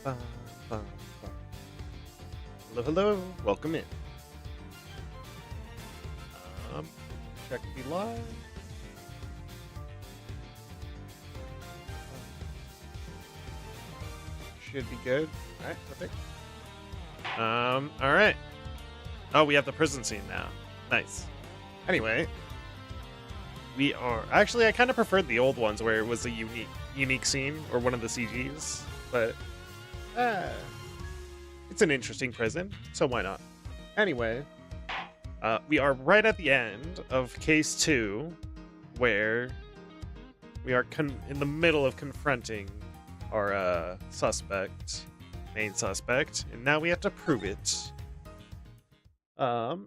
Ba, ba, ba. Hello, hello. Welcome in. Um, Check the live. Should be good. All right, perfect. All right. Oh, we have the prison scene now. Nice. Anyway, we are actually. I kind of preferred the old ones where it was a unique scene or one of the CGs, but it's an interesting prison, so why not? Anyway, we are right at the end of case 2, where we are in the middle of confronting our main suspect, and now we have to prove it. Oh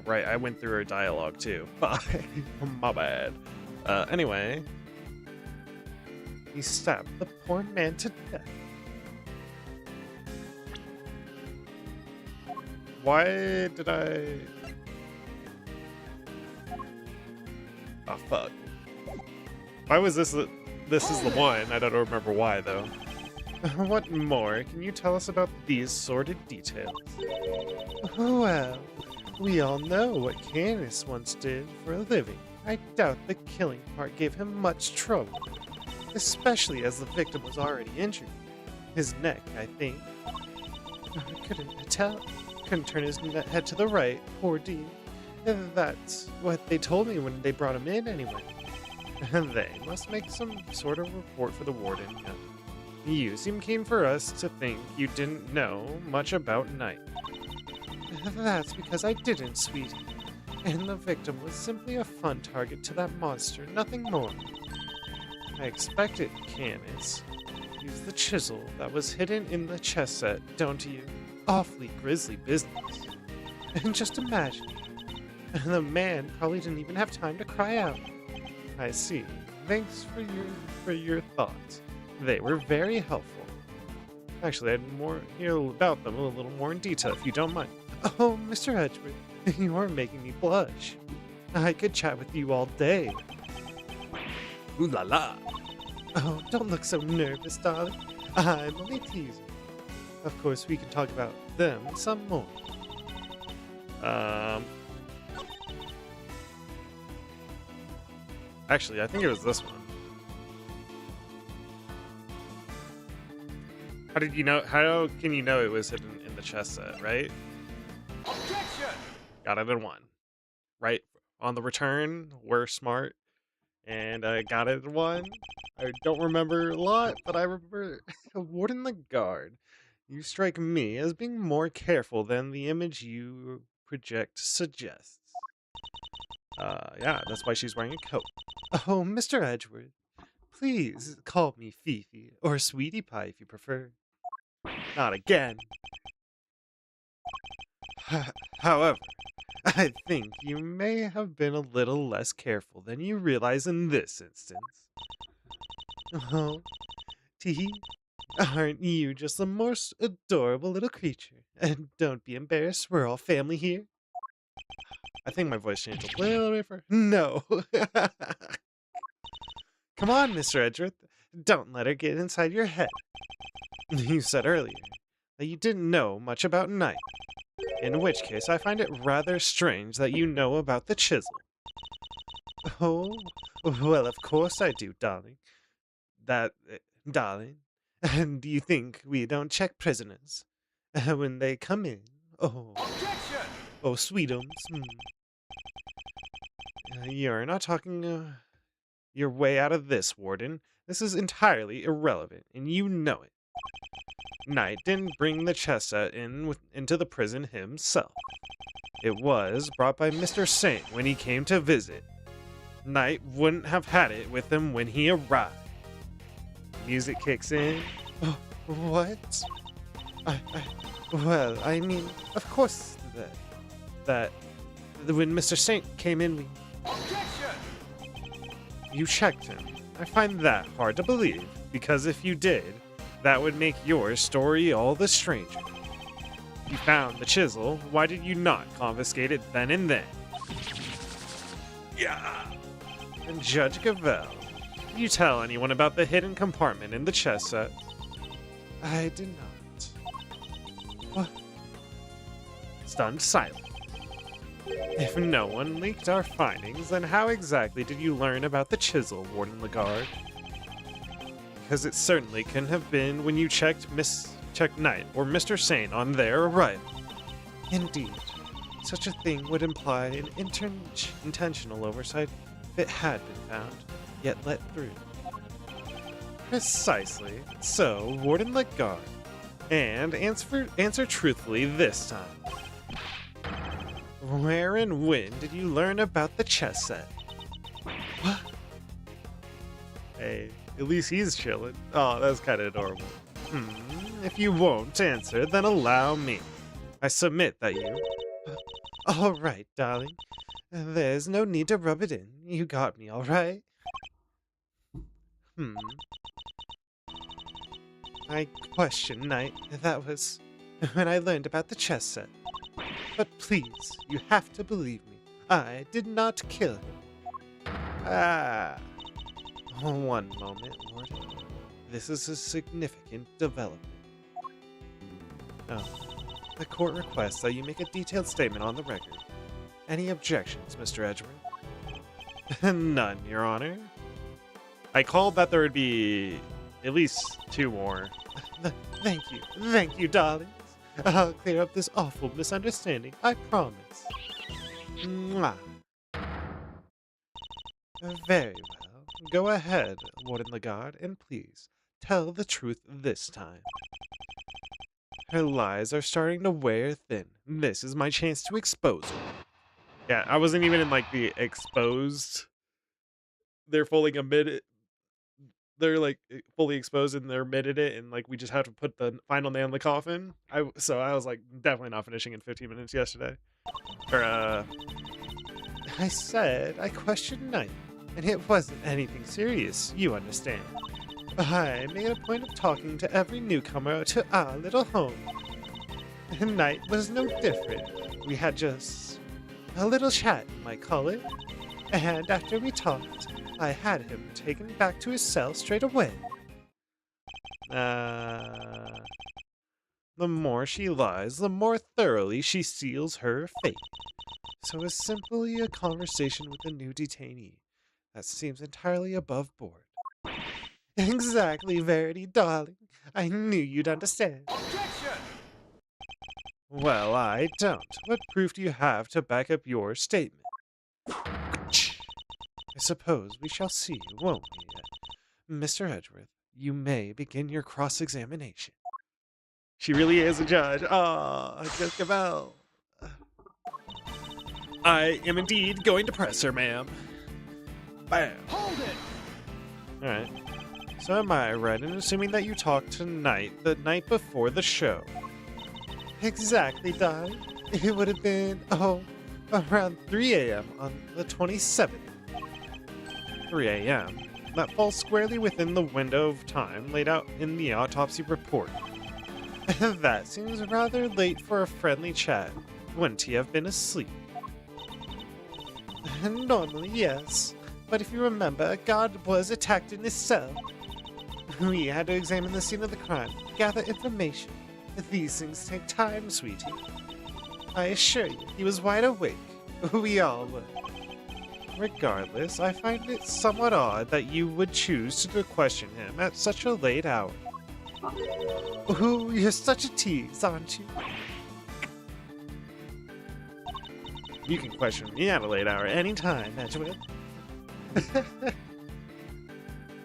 right, I went through her dialogue too. My bad. Anyway, he stabbed the poor man to death. Why did I... Oh, fuck. Why was this is the one? I don't remember why, though. What more can you tell us about these sordid details? Well, we all know what Canis once did for a living. I doubt the killing part gave him much trouble, especially as the victim was already injured. His neck, I think. I couldn't tell. Couldn't turn his head to the right, poor dear. That's what they told me when they brought him in anyway. They must make some sort of report for the warden. You seem keen for us to think you didn't know much about Knight. That's because I didn't, sweetie. And the victim was simply a fun target to that monster, nothing more. I expected Canis used the chisel that was hidden in the chess set, don't you? Awfully grisly business. And just imagine, the man probably didn't even have time to cry out. I see. Thanks for your thoughts. They were very helpful. Actually, I'd hear about them a little more in detail if you don't mind. Oh, Mr. Edgeworth, you are making me blush. I could chat with you all day. Ooh la la. Oh, don't look so nervous, darling. I'm only teasing. Of course, we can talk about them some more. Actually, I think it was this one. How did you know? How can you know it was hidden in the chess set, right? Objection! Got it in 1. Right on the return, we're smart. And I got it in 1. I don't remember a lot, but I remember Warden the Guard. You strike me as being more careful than the image you project suggests. Yeah, that's why she's wearing a coat. Oh, Mr. Edgeworth, please call me Fifi, or Sweetie Pie if you prefer. Not again. However, I think you may have been a little less careful than you realize in this instance. Oh, Tee, aren't you just the most adorable little creature? And don't be embarrassed, we're all family here. I think my voice changed a little bit for... No. Come on, Mr. Edgeworth. Don't let her get inside your head. You said earlier that you didn't know much about Knight. In which case, I find it rather strange that you know about the chisel. Oh, well, of course I do, darling. Darling. And do you think we don't check prisoners when they come in? Oh. Objection! Oh, sweetums. You're not talking your way out of this, Warden. This is entirely irrelevant, and you know it. Knight didn't bring the chess set into the prison himself. It was brought by Mr. Saint when he came to visit. Knight wouldn't have had it with him when he arrived. Music kicks in. Oh, what? Well, I mean, of course that when Mr. Saint came in, we... Objection! You checked him. I find that hard to believe, because if you did, that would make your story all the stranger. You found the chisel, why did you not confiscate it then and there? Yeah. And Judge Gavel, Did you tell anyone about the hidden compartment in the chess set? I did not. What? Stunned silence. If no one leaked our findings, then how exactly did you learn about the chisel, Warden Lagarde? Because it certainly couldn't have been when you checked Knight or Mr. Sane on their arrival. Indeed, such a thing would imply an intentional oversight if it had been found, yet let through. Precisely. So, Warden Lagarde, and answer truthfully this time. Where and when did you learn about the chess set? What? Hey, at least he's chilling. Oh, that's kind of adorable. If you won't answer, then allow me. I submit that you... All right, darling. There's no need to rub it in. You got me, all right? I question Knight. That was when I learned about the chess set. But please, you have to believe me. I did not kill him. One moment, Warden. This is a significant development. Oh. The court requests that you make a detailed statement on the record. Any objections, Mr. Edgeworth? None, Your Honor. I called that there would be at least 2 more. Thank you, darlings. I'll clear up this awful misunderstanding, I promise. Mwah. Very well. Go ahead, Warden Lagarde, and please, tell the truth this time. Her lies are starting to wear thin. This is my chance to expose her. Yeah, I wasn't even in, like, the exposed. They're fully admitted. They're, like, fully exposed and they're admitted it, and, like, we just have to put the final nail in the coffin. So I was, like, definitely not finishing in 15 minutes yesterday. I said I questioned Knight, and it wasn't anything serious, you understand. I made a point of talking to every newcomer to our little home. And Knight was no different. We had just a little chat, you might call it. And after we talked, I had him taken back to his cell straight away. The more she lies, the more thoroughly she seals her fate. So it's simply a conversation with a new detainee. That seems entirely above board. Exactly, Verity, darling. I knew you'd understand. Objection! Well, I don't. What proof do you have to back up your statement? I suppose we shall see, won't we? Mr. Edgeworth, you may begin your cross-examination. She really is a judge. Ah, Jessica Bell. I am indeed going to press her, ma'am. Bam. Hold it! Alright. So am I right in assuming that you talked to Knight the night before the show? Exactly, darling. It would have been, around 3 a.m. on the 27th. 3 a.m.? That falls squarely within the window of time laid out in the autopsy report. That seems rather late for a friendly chat. Wouldn't he have been asleep? Normally, yes. But if you remember, God was attacked in his cell. We had to examine the scene of the crime, gather information. These things take time, sweetie. I assure you, he was wide awake. We all were. Regardless, I find it somewhat odd that you would choose to question him at such a late hour. Ooh, you're such a tease, aren't you? You can question me at a late hour anytime, Edgeworth.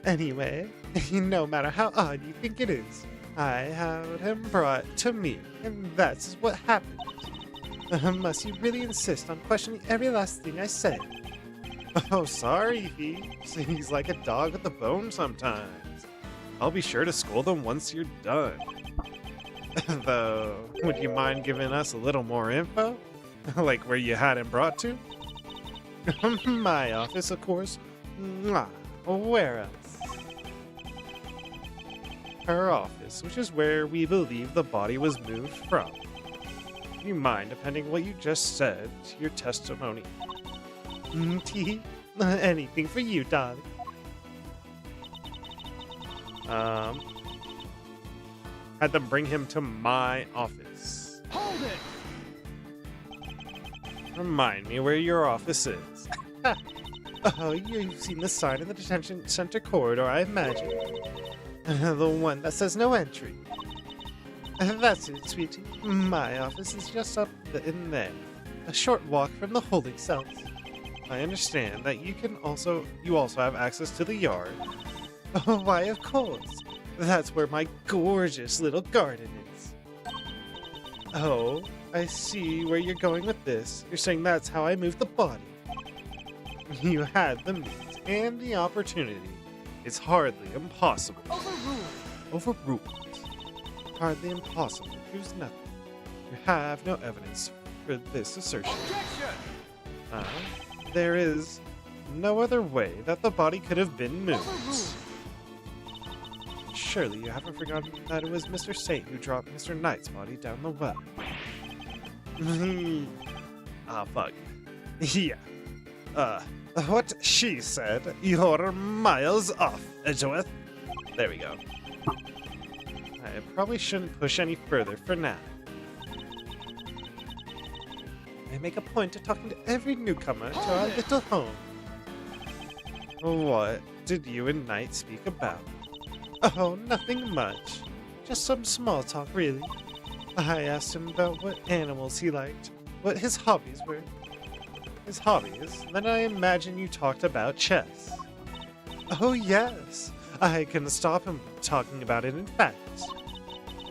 Anyway, no matter how odd you think it is, I had him brought to me, and that's what happened. Unless you really insist on questioning every last thing I say. Oh, sorry, he's like a dog with a bone sometimes. I'll be sure to scold him once you're done. Though, would you mind giving us a little more info? Like where you had him brought to? My office, of course. Mwah. Where else? Her office, which is where we believe the body was moved from. Do you mind appending what you just said to your testimony? Anything for you, darling. Had them bring him to my office. Hold it! Remind me where your office is. Oh, you've seen the sign in the detention center corridor, I imagine. The one that says no entry. That's it, sweetie. My office is just up in there. A short walk from the holding cells. I understand that you also have access to the yard. Oh, why, of course. That's where my gorgeous little garden is. Oh, I see where you're going with this. You're saying that's how I moved the body. You had the means and the opportunity. It's hardly impossible. Overruled. Hardly impossible proves nothing. You have no evidence for this assertion. There is no other way that the body could have been moved. Surely you haven't forgotten that it was Mr. Saint who dropped Mr. Knight's body down the well. Ah, fuck. Yeah. What she said, you're miles off, Edgeworth. There we go. I probably shouldn't push any further for now. I make a point of talking to every newcomer to our little home. What did you and Knight speak about? Oh, nothing much. Just some small talk, really. I asked him about what animals he liked, what his hobbies were. His hobbies? Then I imagine you talked about chess. Oh, yes. I couldn't stop him from talking about it, in fact.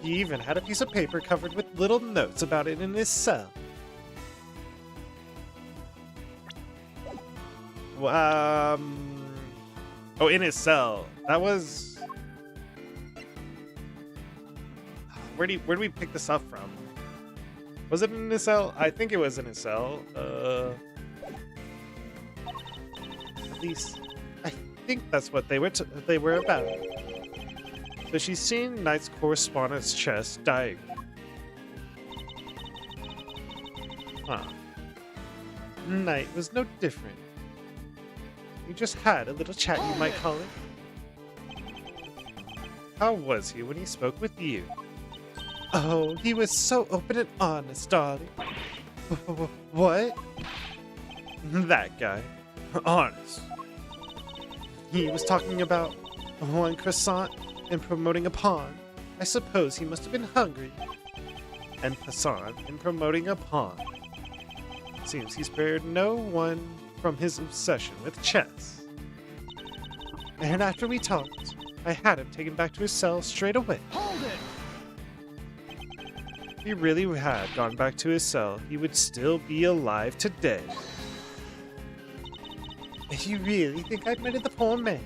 He even had a piece of paper covered with little notes about it in his cell. Oh, in his cell. That was... Where do we pick this up from? Was it in his cell? I think it was in his cell. At least, I think that's what they were about. So she's seen Knight's correspondence chess diagram. Huh. Knight was no different. You just had a little chat, you might call it. How was he when he spoke with you? Oh, he was so open and honest, darling. What? That guy. Honest. He was talking about one croissant and promoting a pawn. I suppose he must have been hungry. And passant and promoting a pawn. Seems he spared no one from his obsession with chess. And after we talked, I had him taken back to his cell straight away. Hold it! If he really had gone back to his cell, he would still be alive today. You really think I murdered the poor man?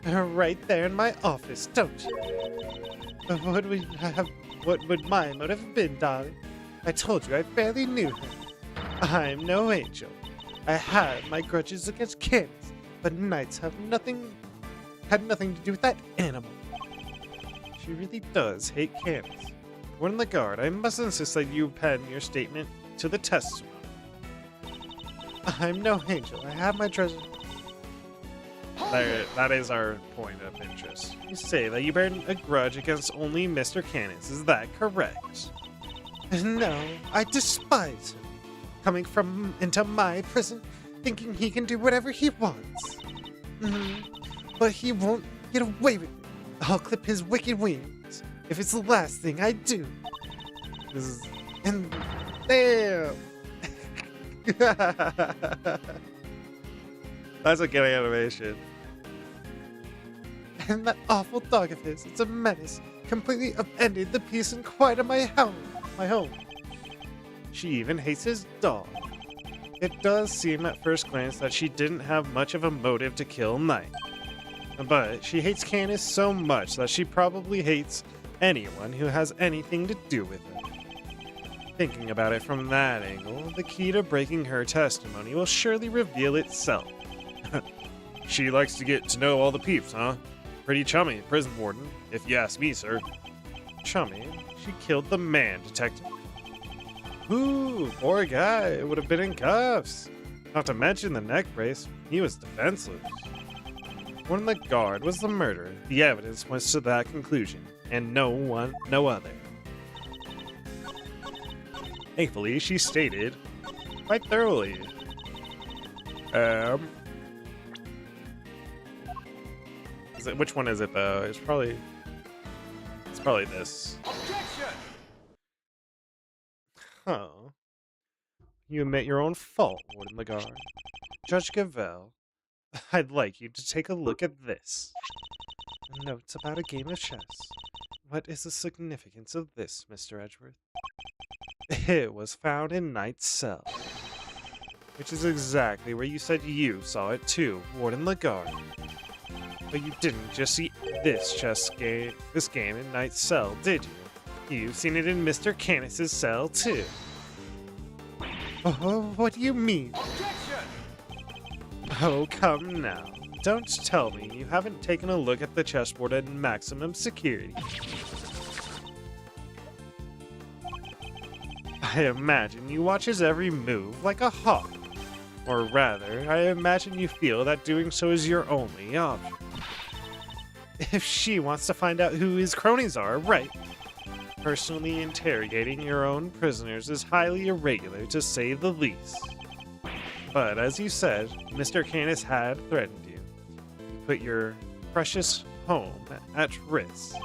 Right there in my office, don't you? What would my motive have been, darling? I told you I barely knew her. I'm no angel. I had my grudges against Candace, but Knights had nothing to do with that animal. She really does hate Candace. When in the guard, I must insist that you pen your statement to the testimony. I'm no angel. I have my treasure. That is our point of interest. You say that you bear a grudge against only Mr. Candace. Is that correct? No, I despise him. Coming into my prison, thinking he can do whatever he wants. But he won't get away with it. I'll clip his wicked wings if it's the last thing I do. And damn. That's a good animation. And that awful dog of his, it's a menace, completely upended the peace and quiet of my home. She even hates his dog. It does seem at first glance that she didn't have much of a motive to kill Knight. But she hates Candace so much that she probably hates anyone who has anything to do with her. Thinking about it from that angle, the key to breaking her testimony will surely reveal itself. She likes to get to know all the peeps, huh? Pretty chummy, prison warden, if you ask me, sir. Chummy? She killed the man, detective. Ooh, poor guy, would have been in cuffs. Not to mention the neck brace, he was defenseless. When the guard was the murderer, the evidence was to that conclusion, and no other. Thankfully, she stated quite thoroughly. Which one is it though? It's probably this. Objection! Huh. You admit your own fault, Warden Lagarde. Judge Gavel, I'd like you to take a look at this. Notes about a game of chess. What is the significance of this, Mr. Edgeworth? It was found in Knight's cell. Which is exactly where you said you saw it too, Warden Lagarde. But you didn't just see this game in Knight's cell, did you? You've seen it in Mr. Canis's cell too. Oh, what do you mean? Objection! Oh, come now. Don't tell me you haven't taken a look at the chessboard at maximum security. I imagine you watch his every move like a hawk. Or rather, I imagine you feel that doing so is your only option. If she wants to find out who his cronies are, right. Personally interrogating your own prisoners is highly irregular, to say the least. But as you said, Mr. Canis had threatened you. He put your precious home at risk.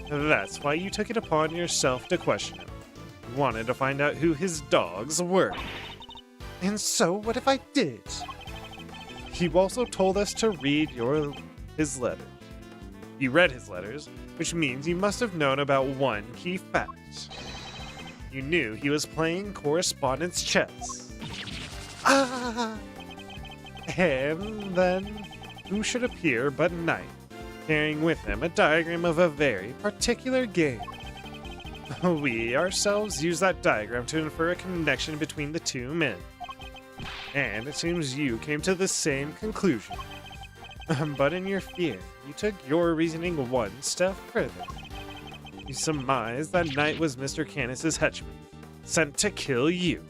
That's why you took it upon yourself to question him. You wanted to find out who his dogs were. And so, what if I did? He also told us to read his letters. You read his letters, which means you must have known about one key fact. You knew he was playing correspondence chess. Ah! And then, who should appear but Knight, carrying with him a diagram of a very particular game. We ourselves use that diagram to infer a connection between the two men. And it seems you came to the same conclusion. But in your fear, you took your reasoning one step further. You surmised that Knight was Mr. Canis's henchman, sent to kill you.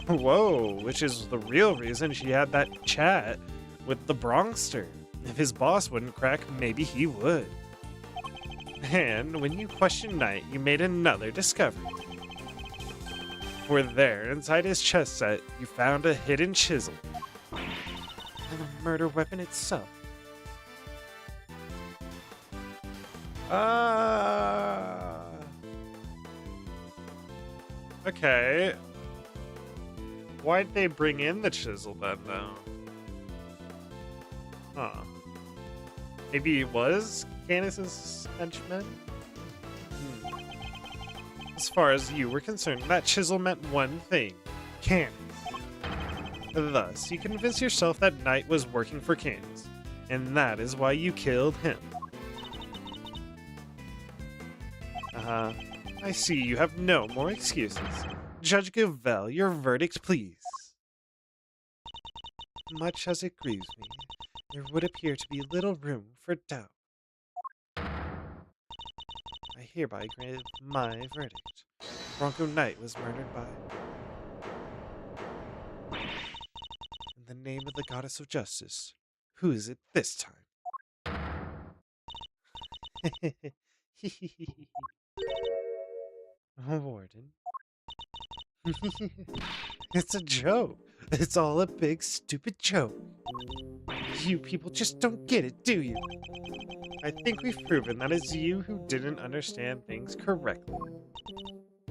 Whoa, which is the real reason she had that chat with the Bronxster. If his boss wouldn't crack, maybe he would. And when you questioned Knight, you made another discovery. For there, inside his chess set, you found a hidden chisel. And the murder weapon itself. Okay. Why'd they bring in the chisel then, though? Huh. Maybe it was Canis's henchman? As far as you were concerned, that chisel meant one thing. Canis. Thus, you convinced yourself that Knight was working for Canis, and that is why you killed him. I see you have no more excuses. Judge Gavel, your verdict, please. Much as it grieves me, there would appear to be little room for doubt. I hereby grant my verdict. Bronco Knight was murdered by... In the name of the goddess of justice, who is it this time? Warden. It's a joke. It's all a big, stupid joke. You people just don't get it, do you? I think we've proven that it's you who didn't understand things correctly.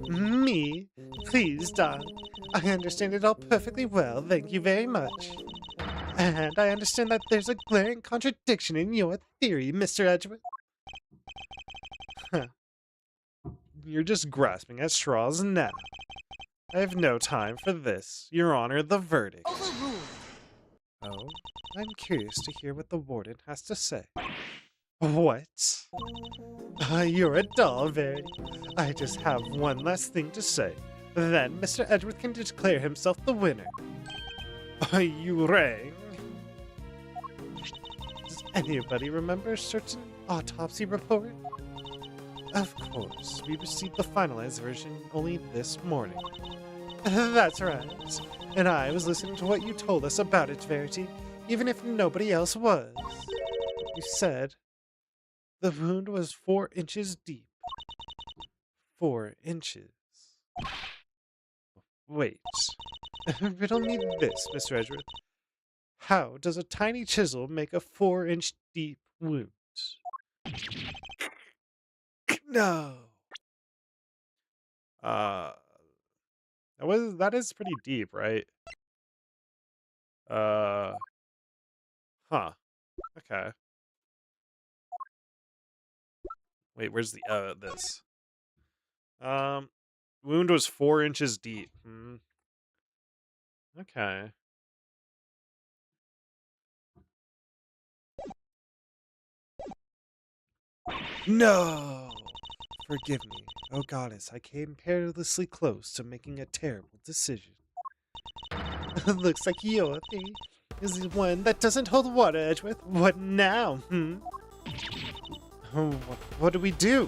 Me? Please, Don. I understand it all perfectly well, thank you very much. And I understand that there's a glaring contradiction in your theory, Mr. Edgeworth. Huh. You're just grasping at straws now. I have no time for this. Your Honor, the verdict. Overruled. Oh, I'm curious to hear what the warden has to say. What? You're a doll, Verity. I just have one last thing to say. Then Mr. Edgeworth can declare himself the winner. You rang. Does anybody remember a certain autopsy report? Of course, we received the finalized version only this morning. That's right. And I was listening to what you told us about it, Verity. even if nobody else was. You said the wound was 4 inches deep. 4 inches. Wait. Riddle me this, Mr. Edgeworth. How does a tiny chisel make a 4-inch deep wound? No. That is pretty deep, right? Huh. Okay. Wait, where's the this? Wound was 4 inches deep. Okay. No! Forgive me, oh goddess, I came perilously close to making a terrible decision. Looks like your fate is the one that doesn't hold water, Edgeworth. What now, Oh, what do we do?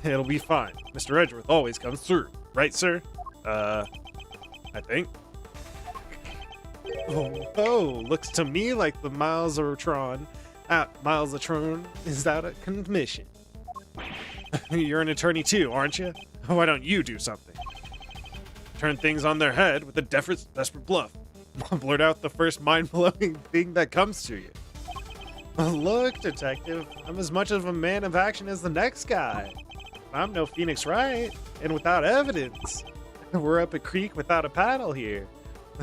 It'll be fine. Mr. Edgeworth always comes through. Right, sir? I think. Oh, looks to me like the Milesatron is out of commission. You're an attorney too, aren't you? Why don't you do something? Turn things on their head with a desperate bluff. Blurt out the first mind-blowing thing that comes to you. Look, detective, I'm as much of a man of action as the next guy. I'm no Phoenix Wright, and without evidence. We're up a creek without a paddle here.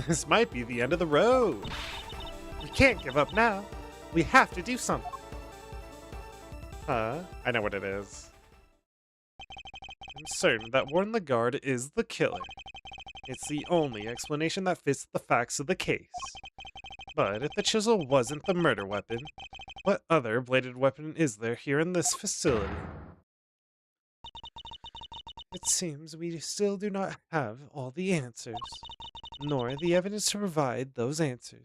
This might be the end of the road. We can't give up now. We have to do something. I know what it is. I'm certain that Warren the Guard is the killer. It's the only explanation that fits the facts of the case. But if the chisel wasn't the murder weapon, what other bladed weapon is there here in this facility? It seems we still do not have all the answers, nor the evidence to provide those answers.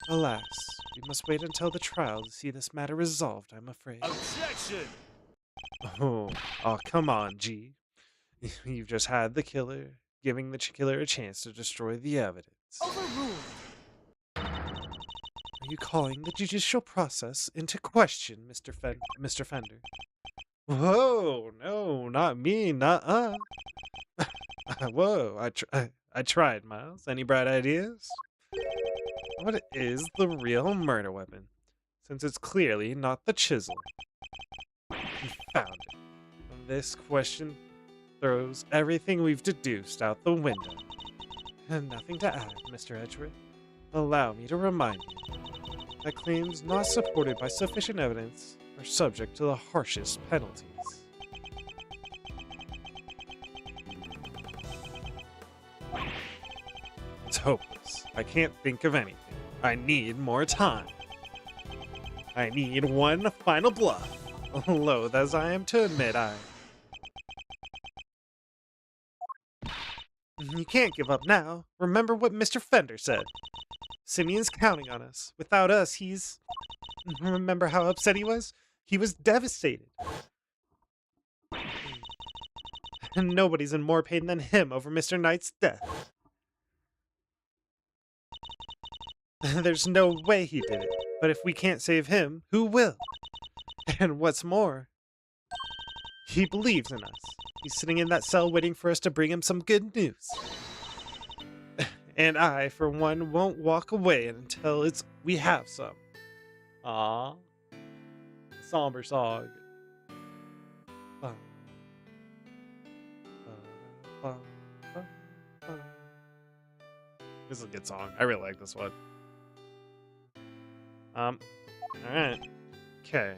Alas, we must wait until the trial to see this matter resolved, I'm afraid. Objection! Oh, come on, G. You've just had the killer, giving the killer a chance to destroy the evidence. Overruled. Are you calling the judicial process into question, Mr. Fender? Whoa, no, not me, nuh-uh. Whoa, I tried, Miles. Any bright ideas? What is the real murder weapon? Since it's clearly not the chisel. Confound it. This question throws everything we've deduced out the window. And nothing to add, Mr. Edgeworth. Allow me to remind you that claims not supported by sufficient evidence are subject to the harshest penalties. It's hopeless. I can't think of anything. I need more time. I need one final bluff. Loath as I am to admit, You can't give up now. Remember what Mr. Fender said. Simeon's counting on us. Without us, he's... Remember how upset he was? He was devastated. And nobody's in more pain than him over Mr. Knight's death. There's no way he did it. But if we can't save him, who will? And what's more, he believes in us. He's sitting in that cell waiting for us to bring him some good news. And I, for one, won't walk away until we have some. Aww. Somber song. This is a good song. I really like this one. Alright. Okay.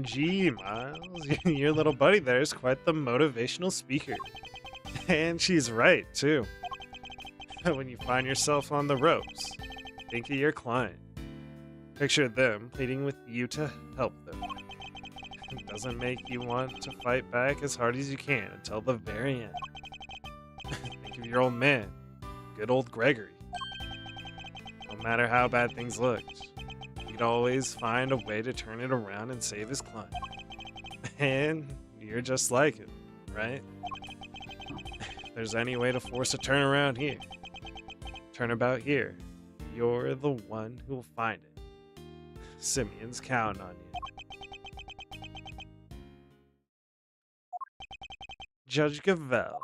Gee, Miles, your little buddy there is quite the motivational speaker. And she's right, too. When you find yourself on the ropes, think of your client. Picture them pleading with you to help them. It doesn't make you want to fight back as hard as you can until the very end. Think of your old man, good old Gregory. No matter how bad things looked, he'd always find a way to turn it around and save his client. And you're just like him, right? If there's any way to force a turnaround here, Turnabout here. You're the one who'll find it. Simeon's counting on you. Judge Gavel.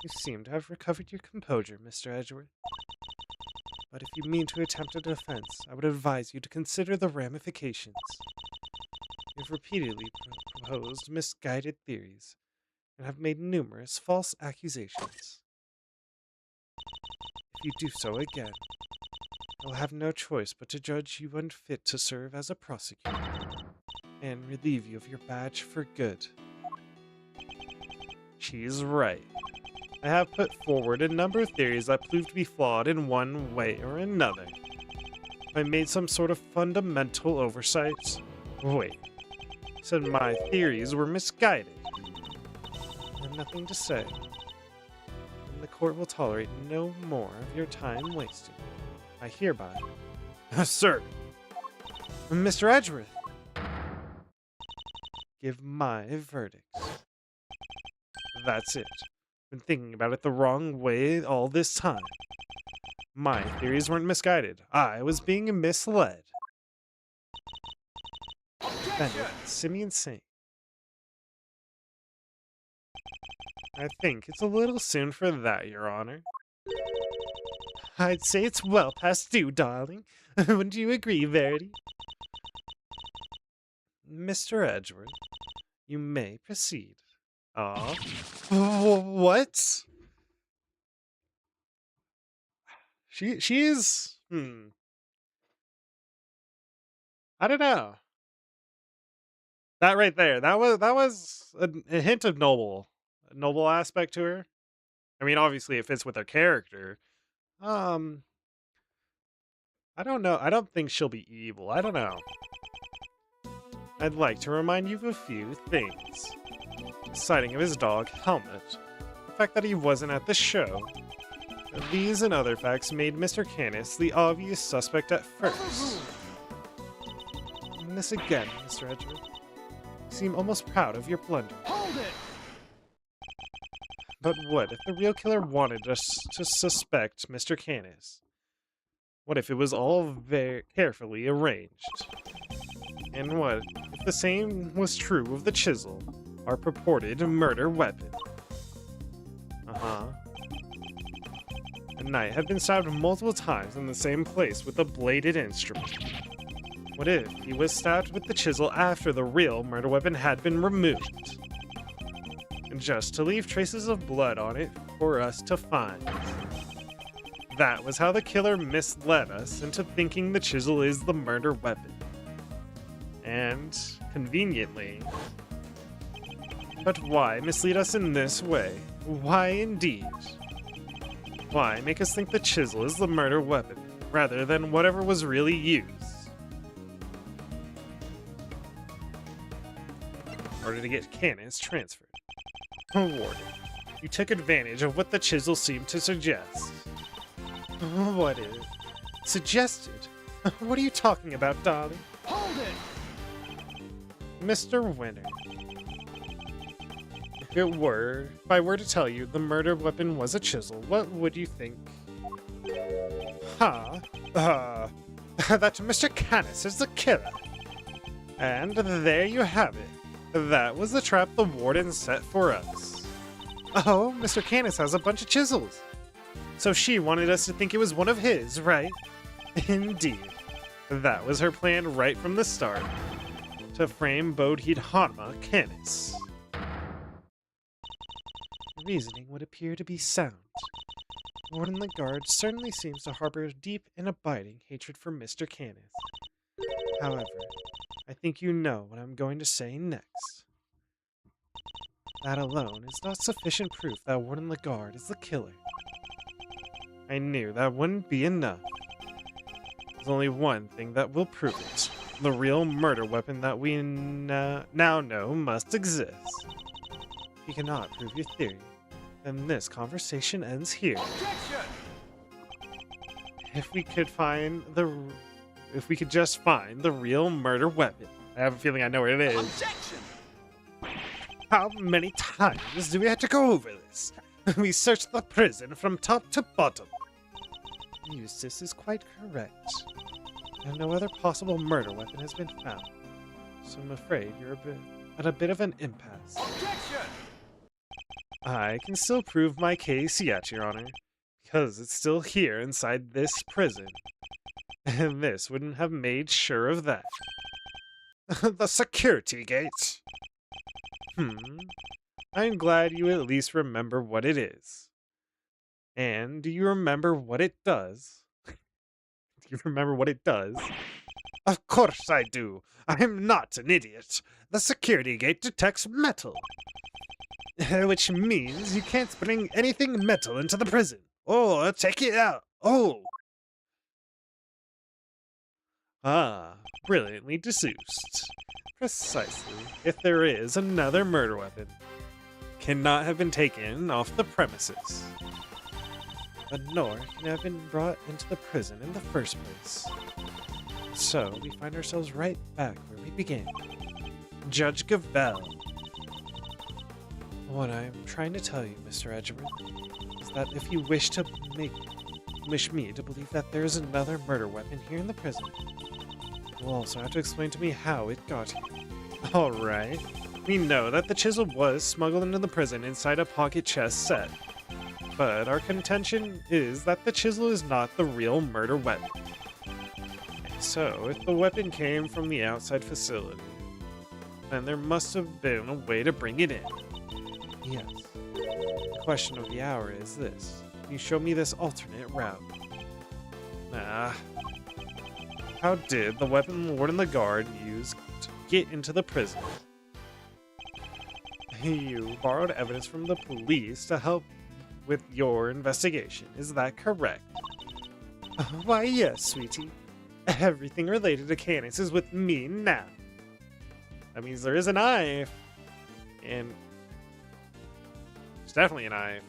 You seem to have recovered your composure, Mr. Edgeworth. But if you mean to attempt a defense, I would advise you to consider the ramifications. You've repeatedly proposed misguided theories and have made numerous false accusations. If you do so again, I'll have no choice but to judge you unfit to serve as a prosecutor and relieve you of your badge for good. She's right. I have put forward a number of theories that proved to be flawed in one way or another. I made some sort of fundamental oversight. Wait, said my theories were misguided. I have nothing to say. And the court will tolerate no more of your time wasted. I hereby... Sir! Mr. Edgeworth! Give my verdict. That's it. Been thinking about it the wrong way all this time. My theories weren't misguided. I was being misled. Defendant Simeon Saint. I think it's a little soon for that, Your Honor. I'd say it's well past due, darling. Wouldn't you agree, Verity? Mr. Edgeworth, you may proceed. What? She's I don't know. That right there. That was a hint of a noble aspect to her. I mean, obviously it fits with her character. I don't know. I don't think she'll be evil. I don't know. I'd like to remind you of a few things. The sighting of his dog, Helmet. The fact that he wasn't at the show. These and other facts made Mr. Canis the obvious suspect at first. And this again, Mr. Edgeworth. You seem almost proud of your blunder. Hold it! But what if the real killer wanted us to suspect Mr. Canis? What if it was all very carefully arranged? And what if the same was true of the chisel, our purported murder weapon? The knight had been stabbed multiple times in the same place with a bladed instrument. What if he was stabbed with the chisel after the real murder weapon had been removed? Just to leave traces of blood on it for us to find. That was how the killer misled us into thinking the chisel is the murder weapon. And, conveniently... But why mislead us in this way? Why indeed? Why make us think the chisel is the murder weapon, rather than whatever was really used? In order to get Canis transferred. Warden, you took advantage of what the chisel seemed to suggest. What is it? Suggested? What are you talking about, darling? Hold it! Mr. Winter. If I were to tell you the murder weapon was a chisel, what would you think? That Mr. Canis is the killer. And there you have it. That was the trap the warden set for us. Oh, Mr. Canis has a bunch of chisels. So she wanted us to think it was one of his, right? Indeed. That was her plan right from the start. To frame Bodhid Hanma Canis. Reasoning would appear to be sound. Warden Lagarde certainly seems to harbor deep and abiding hatred for Mr. Canis. However, I think you know what I'm going to say next. That alone is not sufficient proof that Warden Lagarde is the killer. I knew that wouldn't be enough. There's only one thing that will prove it. The real murder weapon that we now know must exist. If you cannot prove your theory, then this conversation ends here. Objection! If we could just find the real murder weapon. I have a feeling I know where it is. Objection! How many times do we have to go over this? We searched the prison from top to bottom. Eustace is quite correct. And no other possible murder weapon has been found. So I'm afraid you're at a bit of an impasse. Objection! I can still prove my case yet, Your Honor, because it's still here inside this prison. And this wouldn't have made sure of that. The security gate! I'm glad you at least remember what it is. And do you remember what it does? Do you remember what it does? Of course I do. I'm not an idiot. The security gate detects metal. Which means you can't bring anything metal into the prison. Or take it out. Oh! Ah, brilliantly deduced. Precisely. If there is another murder weapon, cannot have been taken off the premises. But nor can have been brought into the prison in the first place. So, we find ourselves right back where we began. Judge Gavelle. What I'm trying to tell you, Mr. Edgeworth, is that if you wish me to believe that there is another murder weapon here in the prison, you'll also have to explain to me how it got here. Alright. We know that the chisel was smuggled into the prison inside a pocket chest set. But our contention is that the chisel is not the real murder weapon. So, if the weapon came from the outside facility, then there must have been a way to bring it in. Yes. The question of the hour is this. Can you show me this alternate route? How did the weapon the Warden and the guard use to get into the prison? You borrowed evidence from the police to help with your investigation. Is that correct? Why, yes, sweetie. Everything related to Canis is with me now. That means there is a knife. And it's definitely a knife.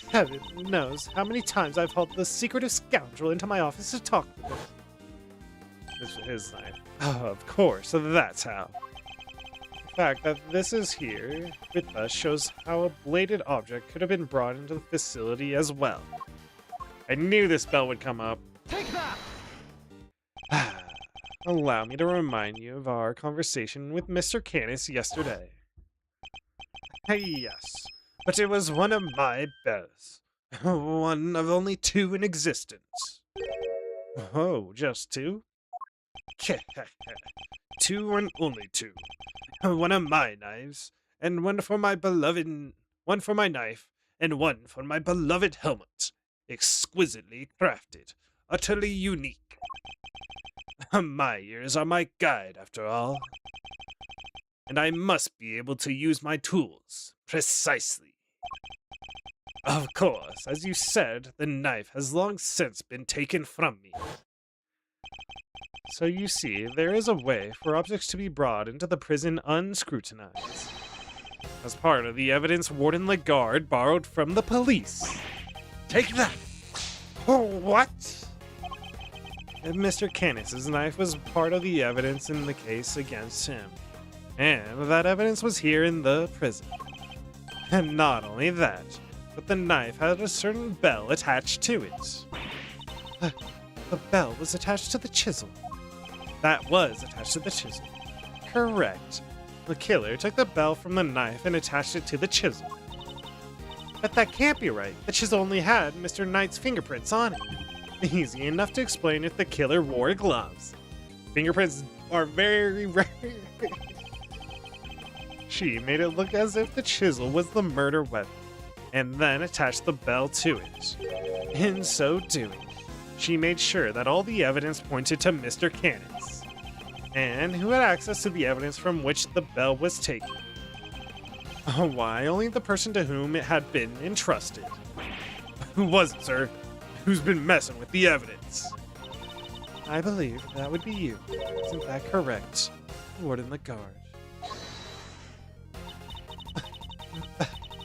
Heaven knows how many times I've hauled the secretive scoundrel into my office to talk with him. This is his knife. Oh, of course, so that's how. The fact that this is here with us shows how a bladed object could have been brought into the facility as well. I knew this bell would come up. Take that! Allow me to remind you of our conversation with Mr. Canis yesterday. Yes, but it was one of my bells. One of only two in existence. Oh, just two? Two and only two. One of my knives, and one for my beloved... One for my knife, and one for my beloved helmet. Exquisitely crafted. Utterly unique. My ears are my guide, after all. And I must be able to use my tools. Precisely. Of course, as you said, the knife has long since been taken from me. So you see, there is a way for objects to be brought into the prison unscrutinized. As part of the evidence Warden Lagarde borrowed from the police. Take that! Oh, what? And Mr. Canis's knife was part of the evidence in the case against him. And that evidence was here in the prison. And not only that, but the knife had a certain bell attached to it. The bell was attached to the chisel. That was attached to the chisel. Correct. The killer took the bell from the knife and attached it to the chisel. But that can't be right. The chisel only had Mr. Knight's fingerprints on it. Easy enough to explain if the killer wore gloves. Fingerprints are very rare. She made it look as if the chisel was the murder weapon, and then attached the bell to it. In so doing, she made sure that all the evidence pointed to Mr. Canis, and who had access to the evidence from which the bell was taken. Why, only the person to whom it had been entrusted. Who was it, sir? Who's been messing with the evidence? I believe that would be you. Isn't that correct, Warden Lagarde?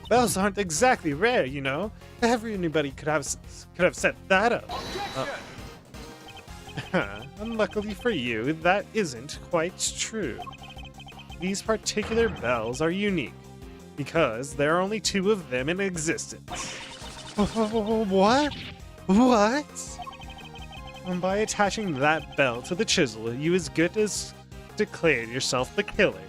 Bells aren't exactly rare, you know. Anybody could have set that up. Unluckily for you, that isn't quite true. These particular bells are unique, Because there are only 2 of them in existence. What? What? And by attaching that bell to the chisel, you as good as declared yourself the killer.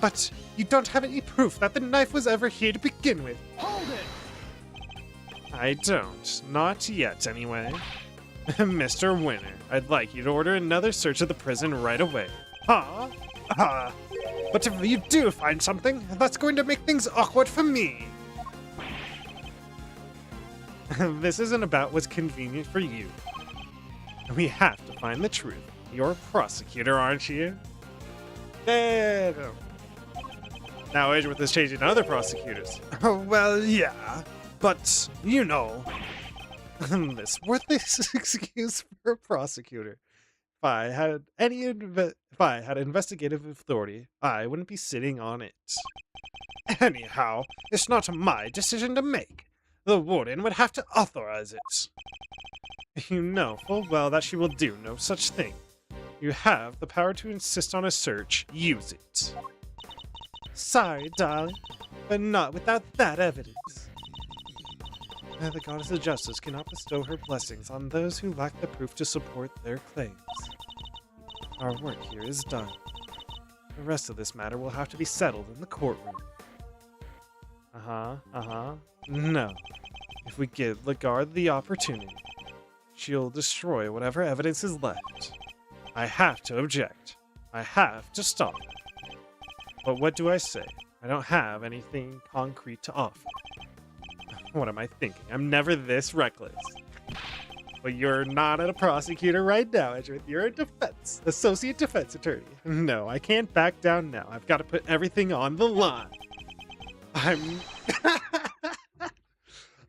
But you don't have any proof that the knife was ever here to begin with. Hold it! I don't. Not yet, anyway. Mr. Winner, I'd like you to order another search of the prison right away. Huh? But if you do find something, that's going to make things awkward for me. This isn't about what's convenient for you. We have to find the truth. You're a prosecutor, aren't you? Yeah. Now Edgeworth is changing to other prosecutors. Well, yeah, but you know, this worthless excuse for a prosecutor. If I had investigative authority, I wouldn't be sitting on it. Anyhow, it's not my decision to make. The warden would have to authorize it. You know full well that she will do no such thing. You have the power to insist on a search. Use it. Sorry, darling, but not without that evidence. The goddess of justice cannot bestow her blessings on those who lack the proof to support their claims. Our work here is done. The rest of this matter will have to be settled in the courtroom. No. If we give Lagarde the opportunity, she'll destroy whatever evidence is left. I have to object. I have to stop. But what do I say? I don't have anything concrete to offer. What am I thinking? I'm never this reckless. But you're not a prosecutor right now, Edgeworth. You're a associate defense attorney. No, I can't back down now. I've got to put everything on the line.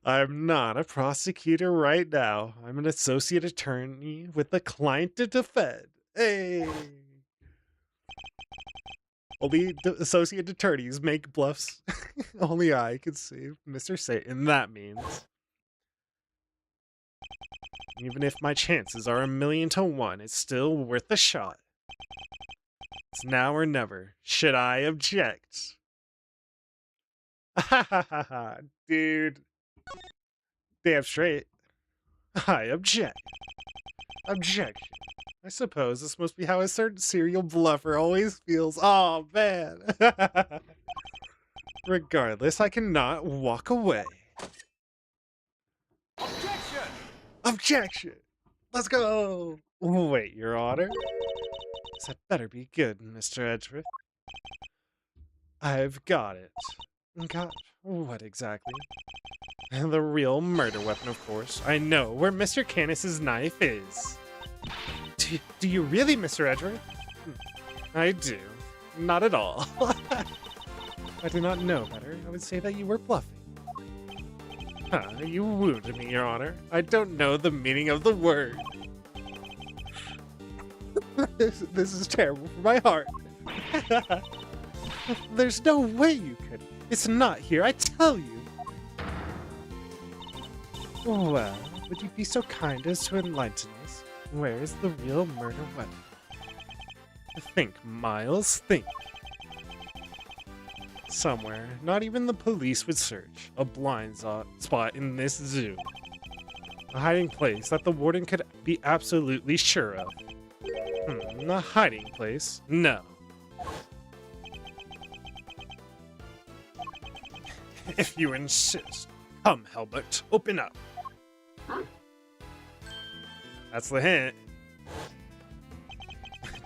I'm not a prosecutor right now. I'm an associate attorney with a client to defend. Hey. Only associate attorneys make bluffs. Only I can save Mr. Satan, that means. Even if my chances are 1,000,000 to 1, it's still worth a shot. It's now or never. Should I object? Dude. Damn straight. I object. Objection. I suppose this must be how a certain serial bluffer always feels. Oh, man. Regardless, I cannot walk away. Objection! Objection! Let's go! Wait, Your Honor? That better be good, Mr. Edgeworth. I've got it. Got what exactly? The real murder weapon, of course. I know where Mr. Canis's knife is. Do you really, Mr. Edgeworth? I do. Not at all. If I did not know better, I would say that you were bluffing. You wounded me, Your Honor. I don't know the meaning of the word. This is terrible for my heart. There's no way you could. It's not here, I tell you. Well, would you be so kind as to enlighten us? Where is the real murder weapon? Think, Miles, think. Somewhere, not even the police would search. A blind spot in this zoo. A hiding place that the warden could be absolutely sure of. A hiding place? No. If you insist. Come, Helbert, open up. That's the hint.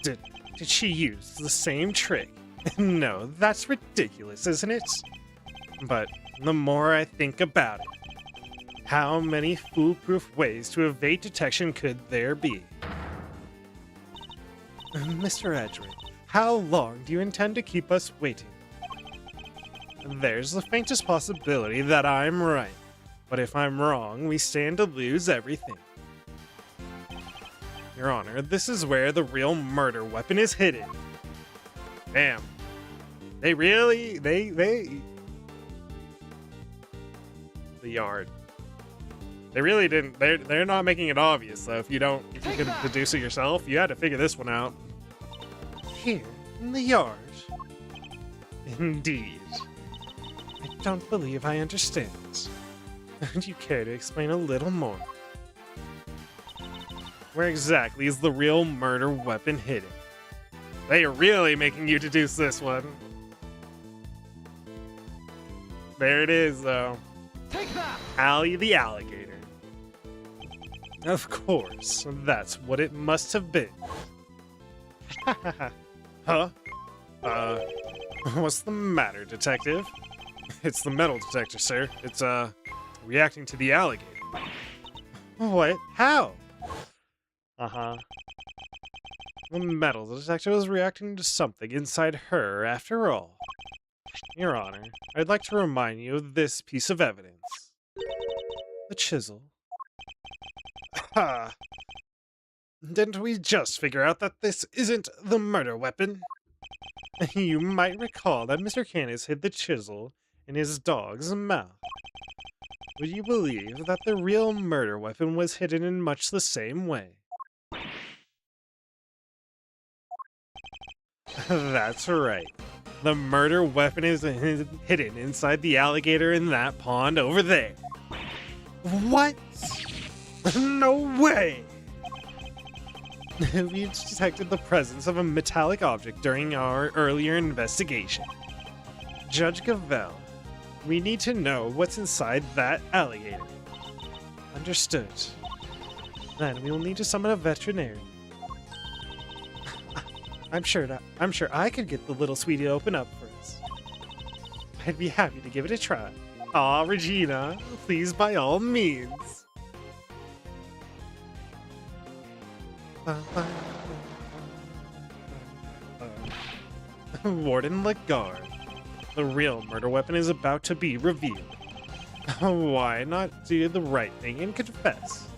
Did she use the same trick? No, that's ridiculous, isn't it? But the more I think about it, how many foolproof ways to evade detection could there be? Mr. Edgeworth, how long do you intend to keep us waiting? There's the faintest possibility that I'm right. But if I'm wrong, we stand to lose everything. Your Honor, this is where the real murder weapon is hidden. Damn. They really, the yard. They really didn't, they're not making it obvious, though. If you can deduce it yourself, you had to figure this one out. Here, in the yard. Indeed. I don't believe I understand. Would you care to explain a little more? Where exactly is the real murder weapon hidden? They are really making you deduce this one. There it is, though. Take that! Allie the alligator. Of course, that's what it must have been. Huh? What's the matter, detective? It's the metal detector, sir. It's, reacting to the alligator. What? How? Uh-huh. The metal detector was reacting to something inside her, after all. Your Honor, I'd like to remind you of this piece of evidence. The chisel. Ha! Didn't we just figure out that this isn't the murder weapon? You might recall that Mr. Canis hid the chisel in his dog's mouth. Would you believe that the real murder weapon was hidden in much the same way? That's right. The murder weapon is hidden inside the alligator in that pond over there. What? No way! We've detected the presence of a metallic object during our earlier investigation. Judge Gavel, we need to know what's inside that alligator. Understood. Then we will need to summon a veterinarian. I'm sure I could get the little sweetie to open up for us. I'd be happy to give it a try. Aw, Regina, please by all means. Warden Lagarde. The real murder weapon is about to be revealed. Why not do the right thing and confess?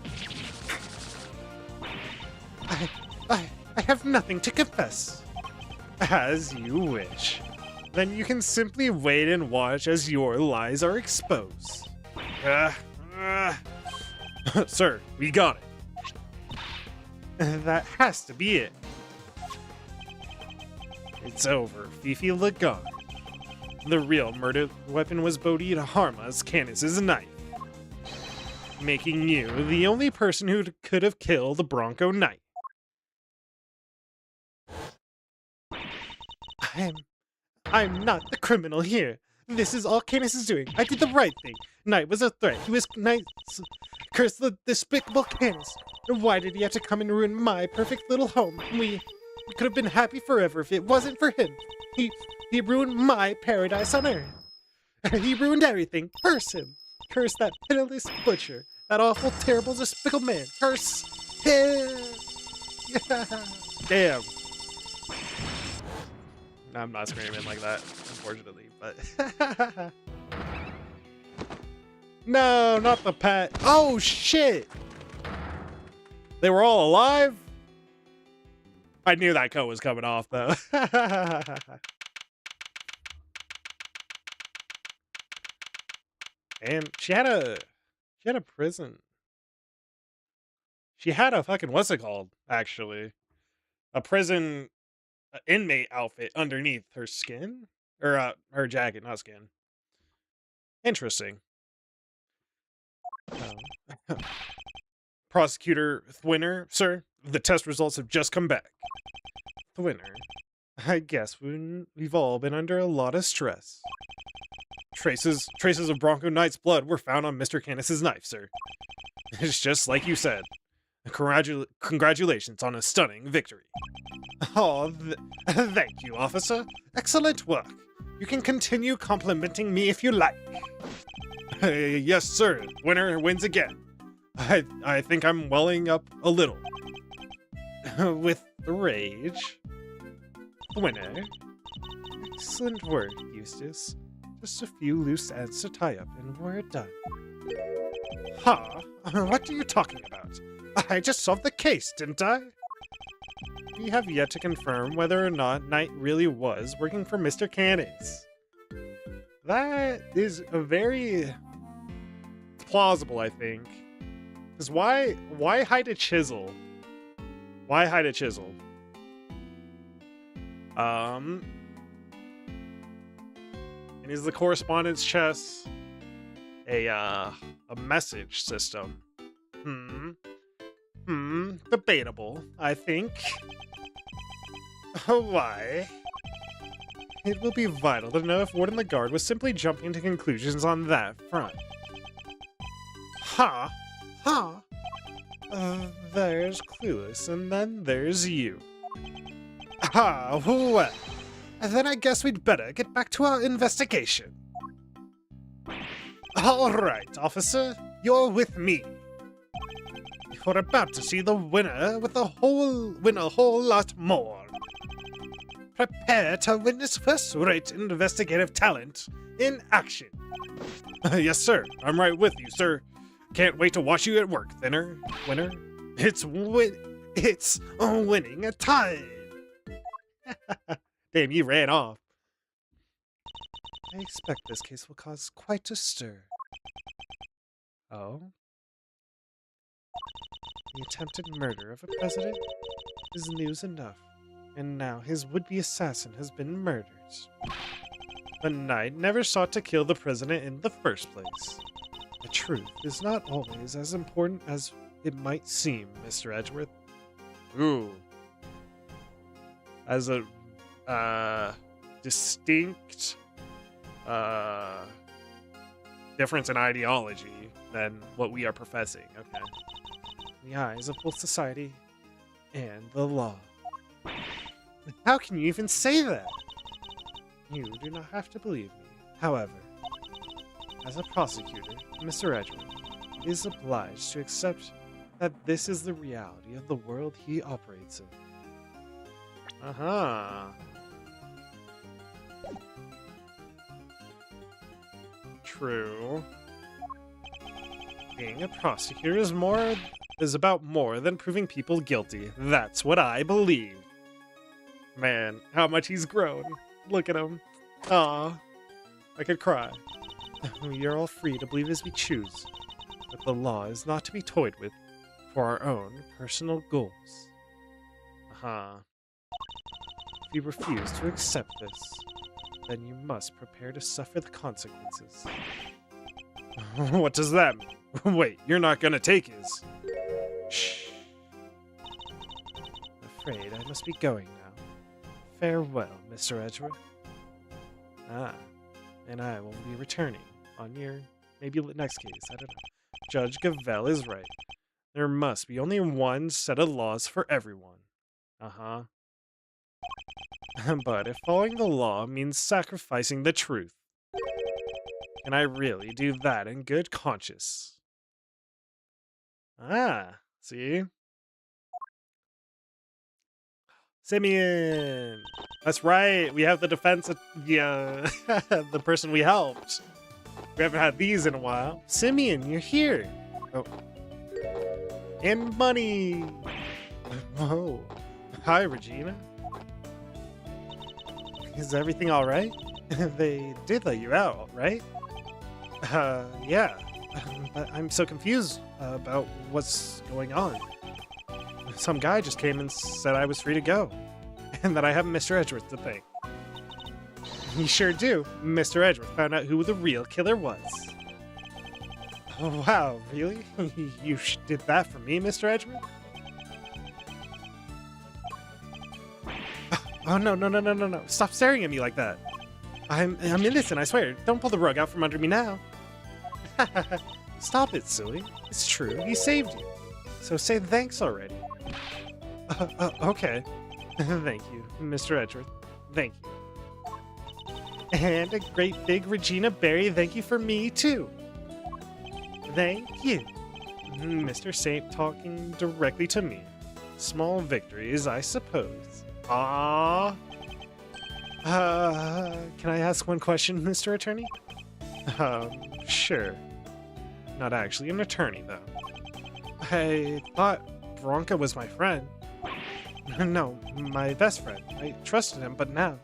I have nothing to confess. As you wish. Then you can simply wait and watch as your lies are exposed. Sir, we got it. That has to be it. It's over, Fifi Lagarde. The real murder weapon was Bodhi Harma's Canis's knife, making you the only person who could have killed the Bronco Knight. I'm not the criminal here. This is all Canis is doing. I did the right thing. Knight was a threat. He was Knight. Curse the despicable Canis. And why did he have to come and ruin my perfect little home? We could have been happy forever if it wasn't for him. He ruined my paradise on earth. He ruined everything. Curse him. Curse that pitiless butcher. That awful, terrible, despicable man. Curse him. Yeah. Damn. I'm not screaming like that, unfortunately, but... No, not the pet. Oh, shit! They were all alive? I knew that coat was coming off, though. And she had a prison. She had a fucking, what's it called, actually? A prison inmate outfit underneath her skin? Or, her jacket, not skin. Interesting. Prosecutor Thwinner, sir, the test results have just come back. Thwinner, I guess we've all been under a lot of stress. Traces of Bronco Knight's blood were found on Mr. Canis's knife, sir. It's just like you said. Congratulations on a stunning victory. Oh, thank you, officer. Excellent work. You can continue complimenting me if you like. Yes, sir. Winner wins again. I think I'm welling up a little. With rage. Winner. Excellent work, Eustace. Just a few loose ends to tie up and we're done. Huh? What are you talking about? I just solved the case, didn't I? We have yet to confirm whether or not Knight really was working for Mr. Canis. That is a very plausible, I think. Because why hide a chisel? Why hide a chisel? Is the correspondence chest a message system? Debatable, I think. Why? It will be vital to know if Warden the Guard was simply jumping to conclusions on that front. Huh? There's Clueless, and then there's you. Well. Then I guess we'd better get back to our investigation. All right, officer, you're with me. You're about to see the winner win a whole lot more. Prepare to witness first-rate investigative talent in action. Yes, sir. I'm right with you, sir. Can't wait to watch you at work, winner. It's winning a time. Damn, you ran off. I expect this case will cause quite a stir. Oh? The attempted murder of a president is news enough, and now his would-be assassin has been murdered. But Knight never sought to kill the president in the first place. The truth is not always as important as it might seem, Mr. Edgeworth. Ooh. As a distinct difference in ideology than what we are professing. Okay. In the eyes of both society and the law. How can you even say that? You do not have to believe me. However, as a prosecutor, Mr. Edgeworth is obliged to accept that this is the reality of the world he operates in. True. Being a prosecutor is about more than proving people guilty. That's what I believe. Man, how much he's grown. Look at him. Aw. I could cry. We are all free to believe as we choose, but the law is not to be toyed with for our own personal goals. If you refuse to accept this, then you must prepare to suffer the consequences. What does that mean? Wait, you're not gonna take his... Shh. I'm afraid I must be going now. Farewell, Mr. Edgeworth. And I will be returning on your... maybe next case, I don't know. Judge Gavelle is right. There must be only one set of laws for everyone. But if following the law means sacrificing the truth, can I really do that in good conscience? See? Simeon! That's right, we have the defense of the person we helped. We haven't had these in a while. Simeon, you're here! Oh. And money! Whoa. Hi, Regina. Is everything alright? They did let you out, right? Yeah. But I'm so confused about what's going on. Some guy just came and said I was free to go. And that I have Mr. Edgeworth to thank. You sure do. Mr. Edgeworth found out who the real killer was. Oh, wow, really? You did that for me, Mr. Edgeworth? Oh, no. Stop staring at me like that. I'm innocent, I swear. Don't pull the rug out from under me now. Stop it, silly. It's true. He saved you. So say thanks already. Okay. Thank you, Mr. Edgeworth. Thank you. And a great big Regina Berry thank you for me, too. Thank you. Mr. Saint talking directly to me. Small victories, I suppose. Can I ask one question, Mr. Attorney? Sure. Not actually an attorney, though. I thought Bronca was my friend. No, my best friend. I trusted him, but now...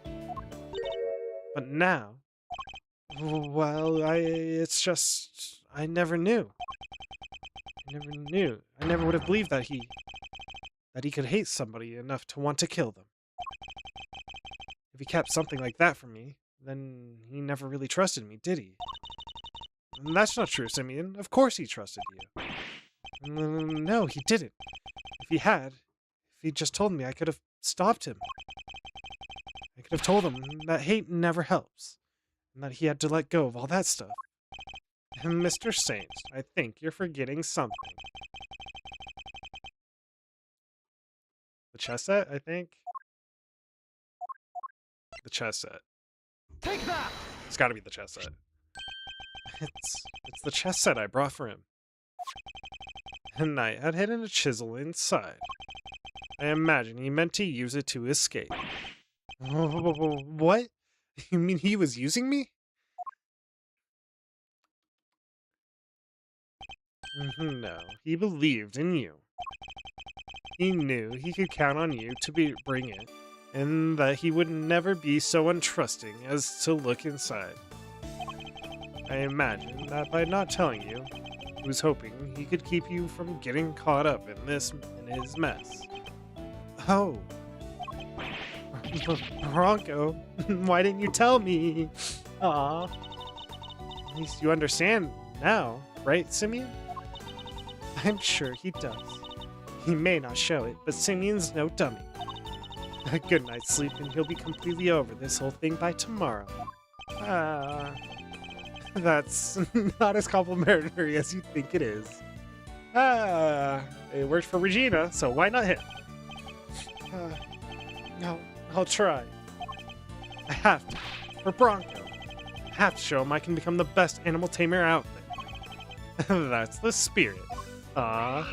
Well, it's just... I never knew. I never would have believed that he could hate somebody enough to want to kill them. If he kept something like that from me, Then he never really trusted me, did he? That's not true, Simeon. Of course he trusted you. No, he didn't. If he had, if he'd just told me, I could have stopped him. I could have told him that hate never helps, and that he had to let go of all that stuff. And Mr. Saint, I think you're forgetting something. The chess set, I think? The chess set. Take that! It's gotta be the chess set. It's the chess set I brought for him. And Knight had hidden a chisel inside. I imagine he meant to use it to escape. What? You mean he was using me? No, he believed in you. He knew he could count on you to bring it, and that he would never be so untrusting as to look inside. I imagine that by not telling you, he was hoping he could keep you from getting caught up in his mess. Oh. Bronco, why didn't you tell me? Aw. At least you understand now, right, Simeon? I'm sure he does. He may not show it, but Simeon's no dummy. A good night's sleep and he'll be completely over this whole thing by tomorrow. That's not as complimentary as you think it is. It worked for Regina, so why not him? No, I'll try. I have to. For Bronco. I have to show him I can become the best animal tamer out there. That's the spirit. Aw.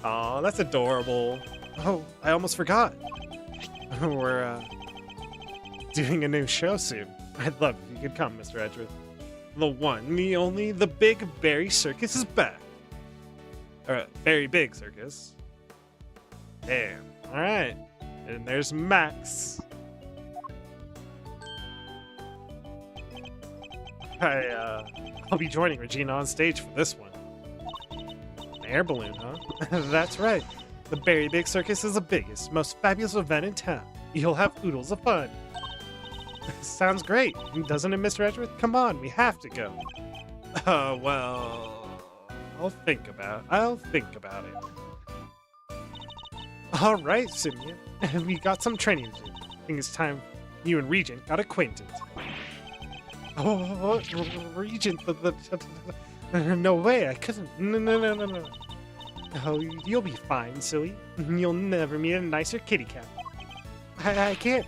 Aw, that's adorable. Oh, I almost forgot. We're, doing a new show soon. I'd love if you could come, Mr. Edgeworth. The one, the only, the Big Berry Circus is back. Very Big Circus. Damn. Alright. And there's Max. I'll be joining Regina on stage for this one. An air balloon, huh? That's right. The Berry Big Circus is the biggest, most fabulous event in town. You'll have oodles of fun. Sounds great, doesn't it, Mr. Edgeworth? Come on, we have to go. Well, I'll think about it. All right, Simeon. We got some training to do. I think it's time you and Regent got acquainted. Oh, Regent, no way, I couldn't. No. Oh, you'll be fine, silly. You'll never meet a nicer kitty cat. I can't.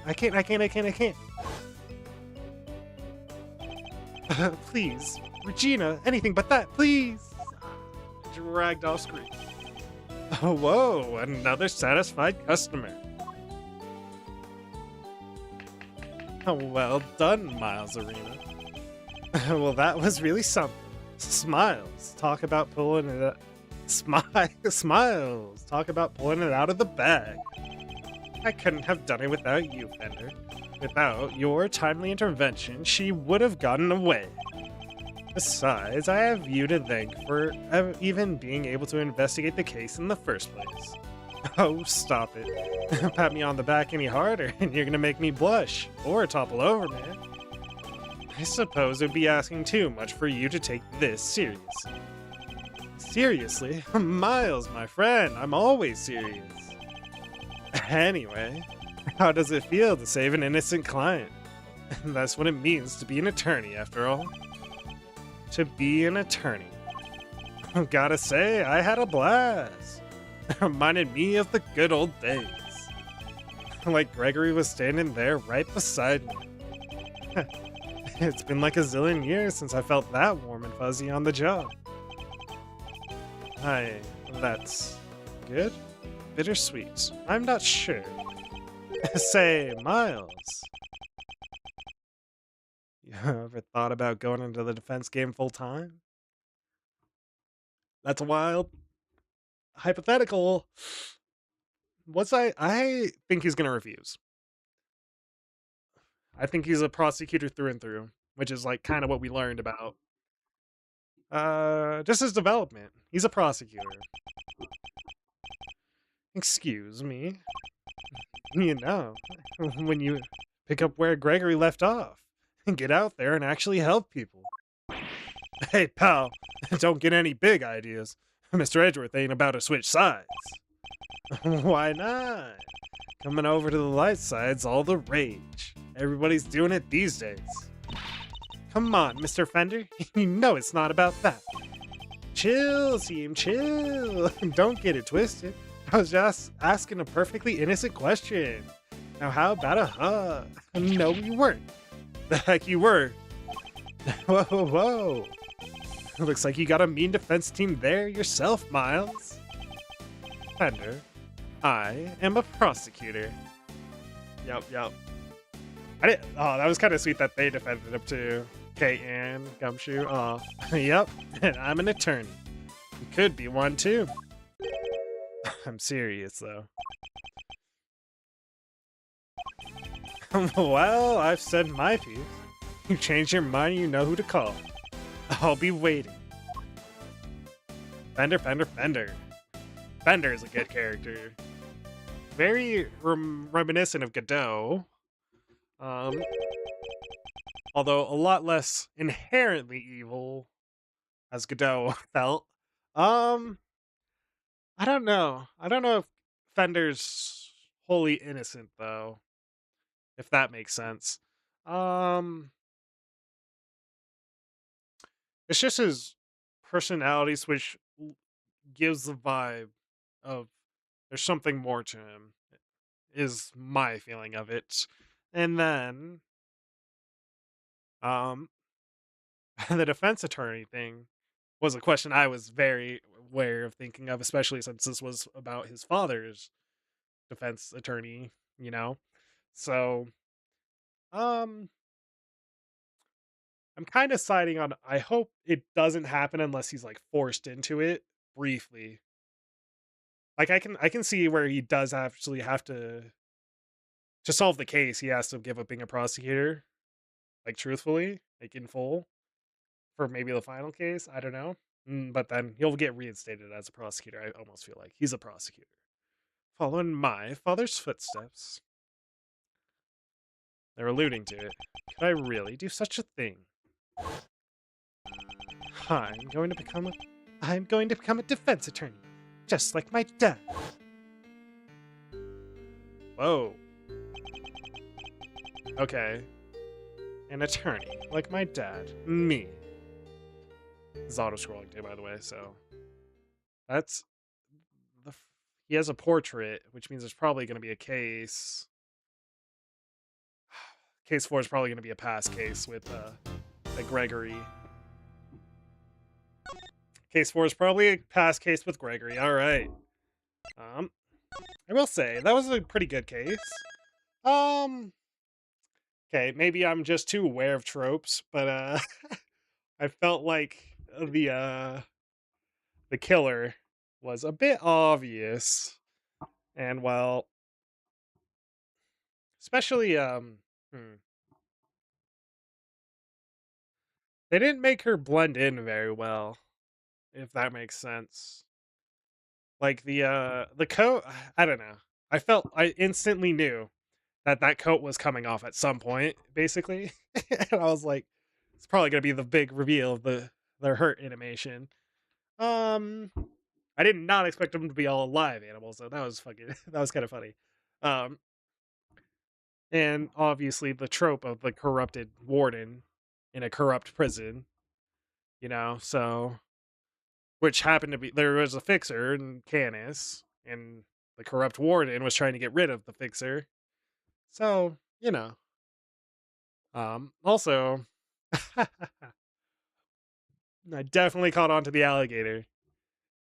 Please, Regina, anything but that, please. Dragged off screen. Oh, whoa, another satisfied customer. Oh, well done, Miles Arena. Well, that was really something. Smiles. Talk about pulling it up. Smiles. Talk about pulling it out of the bag. I couldn't have done it without you, Fender. Without your timely intervention, she would have gotten away. Besides, I have you to thank for even being able to investigate the case in the first place. Oh, stop it. Pat me on the back any harder, and you're gonna make me blush. Or topple over, man. I suppose it would be asking too much for you to take this seriously. Seriously? Miles, my friend, I'm always serious. Anyway, how does it feel to save an innocent client? That's what it means to be an attorney, after all. To be an attorney. Gotta say, I had a blast. Reminded me of the good old days. Like Gregory was standing there right beside me. It's been like a zillion years since I felt that warm and fuzzy on the job. That's good? Bittersweet. I'm not sure. Say, Miles. You ever thought about going into the defense game full time? That's wild. Hypothetical. I think he's gonna refuse. I think he's a prosecutor through and through, which is like kind of what we learned about. Just his development. He's a prosecutor. Excuse me. You know, when you pick up where Gregory left off and get out there and actually help people. Hey, pal, don't get any big ideas. Mr. Edgeworth ain't about to switch sides. Why not? Coming over to the light side's all the rage. Everybody's doing it these days. Come on, Mr. Fender. You know it's not about that. Chill, team, chill. Don't get it twisted. I was just asking a perfectly innocent question. Now how about a hug? No, you weren't. The heck you were. Whoa, whoa, whoa. Looks like you got a mean defense team there yourself, Miles. Fender, I am a prosecutor. Yup. Oh, that was kind of sweet that they defended him too. Kate and Gumshoe. Oh, yep. And I'm an attorney. You could be one too. I'm serious though. Well, I've said my piece. You change your mind, you know who to call. I'll be waiting. Fender. Fender is a good character. Very reminiscent of Godot. Although a lot less inherently evil, as Godot felt. I don't know. I don't know if Fender's wholly innocent though, if that makes sense. It's just his personality switch gives the vibe of there's something more to him, is my feeling of it. And then, um, the defense attorney thing was a question I was very aware of thinking of, especially since this was about his father's defense attorney, you know? So, um, I'm kind of siding on, I hope it doesn't happen unless he's like forced into it briefly. Like I can see where he does actually have to solve the case, he has to give up being a prosecutor, like truthfully, like in full, for maybe the final case. I don't know. But then he'll get reinstated as a prosecutor. I almost feel like he's a prosecutor. Following my father's footsteps. They're alluding to it. Could I really do such a thing? I'm going to become a defense attorney, just like my dad. Whoa. Okay. An attorney, like my dad. Me. This is auto-scrolling too, by the way, so... That's... He has a portrait, which means there's probably going to be a case. Case 4 is probably going to be a past case with Gregory. Case 4 is probably a past case with Gregory. Alright. I will say, that was a pretty good case. Okay, maybe I'm just too aware of tropes, but I felt like the killer was a bit obvious. And well, especially they didn't make her blend in very well, if that makes sense. Like the coat, I don't know. I instantly knew that coat was coming off at some point, basically. And I was like, it's probably gonna be the big reveal of their hurt animation. I did not expect them to be all live animals, so that was that was kind of funny. And obviously the trope of the corrupted warden in a corrupt prison, so which happened to be there was a fixer in Canis, and the corrupt warden was trying to get rid of the fixer. So, also I definitely caught on to the alligator.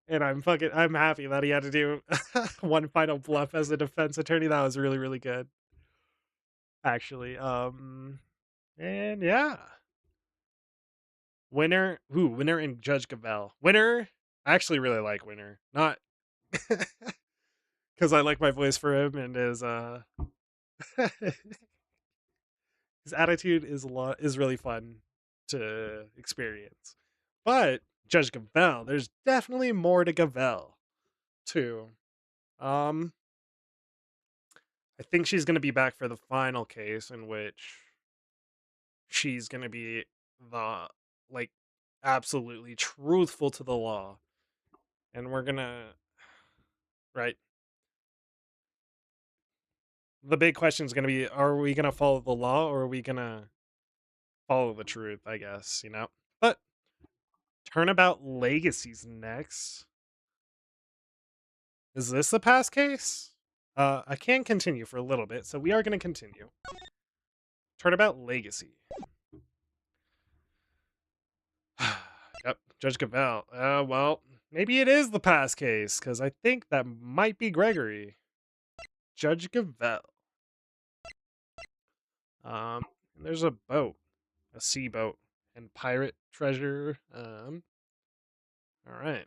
And I'm happy that he had to do one final bluff as a defense attorney. That was really, really good. Actually. And yeah. Winner and Judge Gavelle. Winner, I actually really like Winner. Not because I like my voice for him and his his attitude is really fun to experience. But Judge Gavelle, there's definitely more to Gavelle too. Um, I think she's gonna be back for the final case in which she's gonna be the like absolutely truthful to the law, and we're gonna right. The big question is gonna be: are we gonna follow the law, or are we gonna follow the truth? I guess But Turnabout Legacy's next. Is this the past case? I can continue for a little bit, so we are gonna continue. Turnabout Legacy. Yep, Judge Cavell. Well, maybe it is the past case, because I think that might be Gregory. Judge Cavell. There's a boat, a sea boat, and pirate treasure. All right.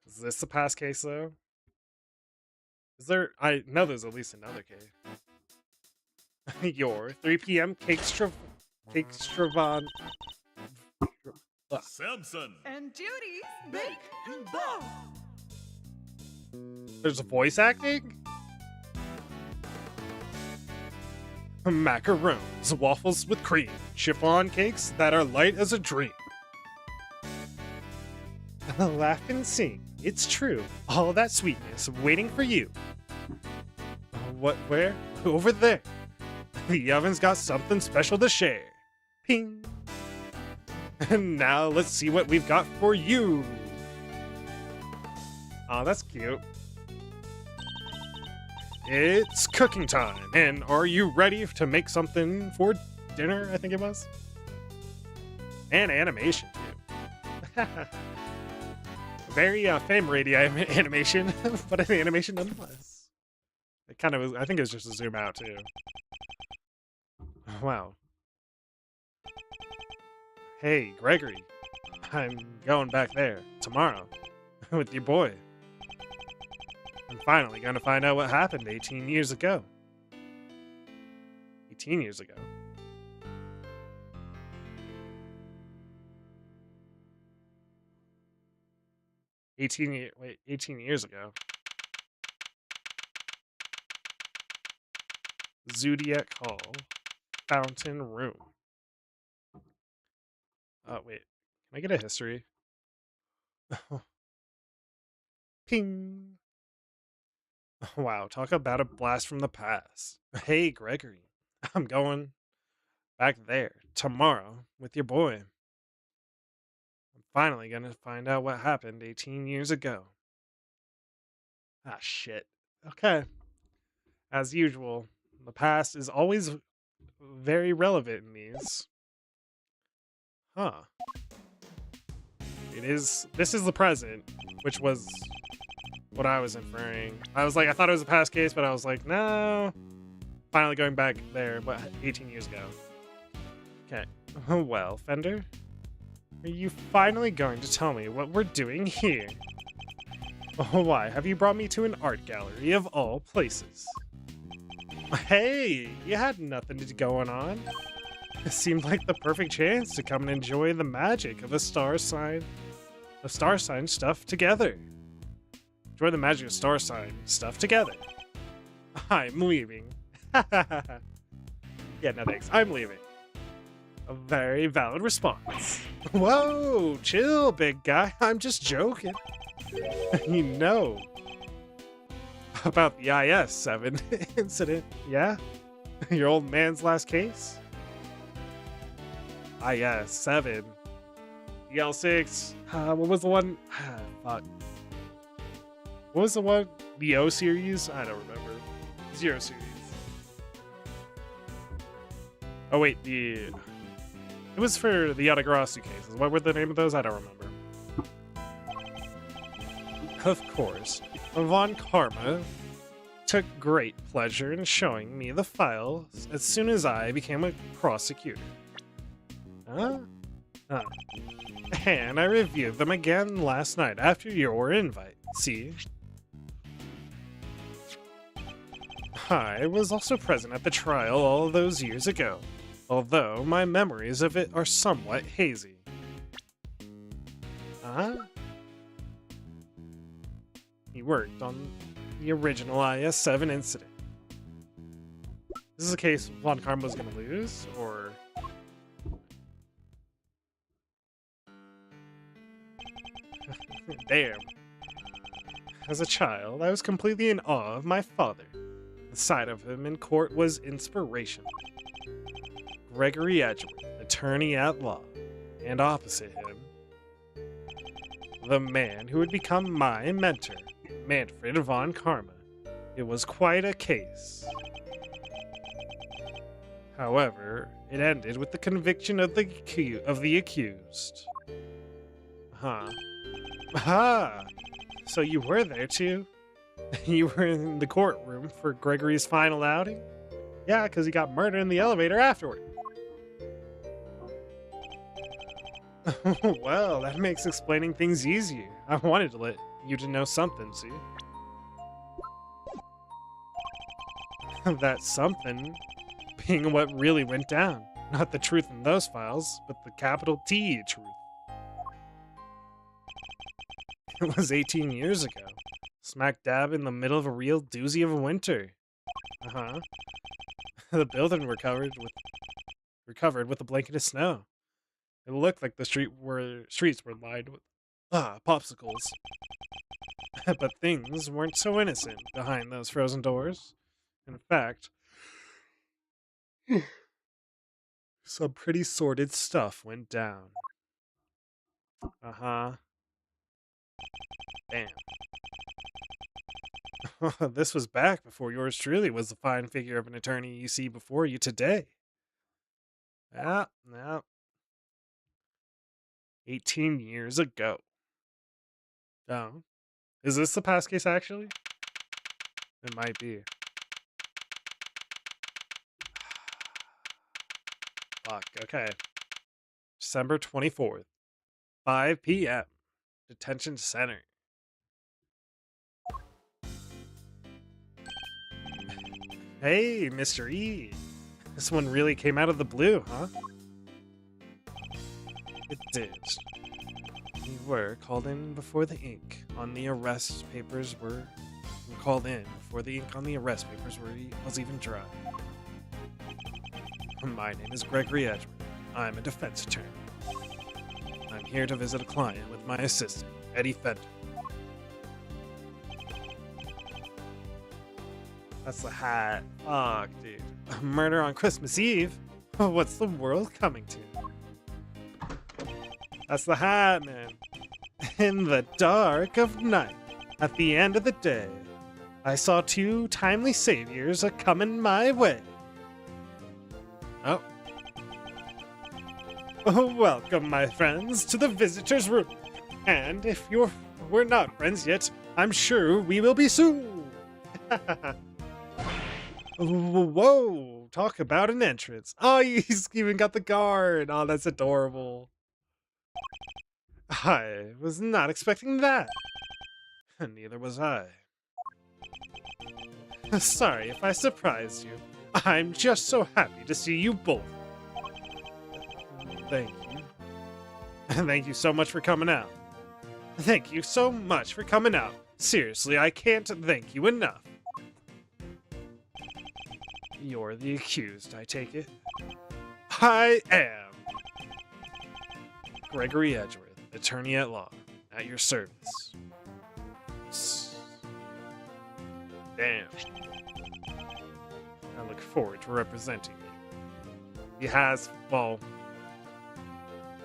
Is this the past case though? Is there? I know there's at least another case. Your 3 p.m. cake Stravan. Samson And Judy's Bake and Bow. There's voice acting? Macarons, waffles with cream, chiffon cakes that are light as a dream. Laugh and sing, it's true, all that sweetness waiting for you. What, where? Over there. The oven's got something special to share. Ping. And now let's see what we've got for you. Oh, that's cute. It's cooking time, and are you ready to make something for dinner? I think it was. And animation, too. Very fame radio animation, but an animation nonetheless. It kind of was, I think it was just a zoom out, too. Wow. Hey, Gregory. I'm going back there tomorrow with your boy. I'm finally going to find out what happened 18 years ago. 18 years ago. Wait, 18 years ago. Zodiac Hall. Fountain Room. Oh, wait. Can I get a history? Ping. Wow, talk about a blast from the past. Hey, Gregory. I'm going back there tomorrow with your boy. I'm finally going to find out what happened 18 years ago. Ah, shit. Okay. As usual, the past is always very relevant in these. Huh. This is the present, which was what I was inferring. I thought it was a past case, but I was like, no. Finally going back there, but 18 years ago. Okay. Well, Fender, are you finally going to tell me what we're doing here? Oh, why have you brought me to an art gallery of all places? Hey, you had nothing going on. It seemed like the perfect chance to come and enjoy the magic of a star sign stuff together. Enjoy the magic of star sign stuff together. I'm leaving. Yeah, no thanks. I'm leaving. A very valid response. Whoa, chill, big guy. I'm just joking. You know about the IS-7 incident, yeah? Your old man's last case? IS-7. DL6. What was the one? Fuck. What was the one? The O series? I don't remember. Zero series. Oh wait, it was for the Yatagarasu cases. What were the name of those? I don't remember. Of course, Von Karma took great pleasure in showing me the files as soon as I became a prosecutor. Huh? And I reviewed them again last night after your invite. See? I was also present at the trial all those years ago, although my memories of it are somewhat hazy. Huh? He worked on the original IS-7 incident. Is this a case Von Karma was going to lose, or... Damn. As a child, I was completely in awe of my father. The sight of him in court was inspiration. Gregory Edgeworth, attorney at law, and opposite him, the man who would become my mentor, Manfred von Karma. It was quite a case. However, it ended with the conviction of the accused. Huh. Aha! So you were there too? You were in the courtroom for Gregory's final outing? Yeah, because he got murdered in the elevator afterward. Well, that makes explaining things easier. I wanted to let you to know something, see? That something being what really went down. Not the truth in those files, but the capital T truth. It was 18 years ago. Smack dab in the middle of a real doozy of a winter. Uh-huh. The building recovered with a blanket of snow. It looked like the streets were lined with popsicles. But things weren't so innocent behind those frozen doors. In fact, some pretty sordid stuff went down. Uh-huh. Damn. This was back before yours truly was the fine figure of an attorney you see before you today. Yeah. 18 years ago. Oh. Is this the past case, actually? It might be. Fuck, okay. December 24th, 5 p.m. Detention Center. Hey, Mr. E. This one really came out of the blue, huh? It did. You were called in before the ink on the arrest papers was even dry. My name is Gregory Edgeworth. I'm a defense attorney. I'm here to visit a client with my assistant, Eddie Fender. That's the hat. Fuck, dude. A murder on Christmas Eve? What's the world coming to? That's the hat, man. In the dark of night, at the end of the day, I saw two timely saviors a-comin' my way. Oh. Welcome, my friends, to the visitor's room. And if we're not friends yet, I'm sure we will be soon. Whoa, talk about an entrance. Oh, he's even got the guard. Oh, that's adorable. I was not expecting that. Neither was I. Sorry if I surprised you. I'm just so happy to see you both. Thank you. Thank you so much for coming out. Thank you so much for coming out. Seriously, I can't thank you enough. You're the accused, I take it? I am. Gregory Edgeworth, attorney at law, at your service. Damn. I look forward to representing you. He has, well,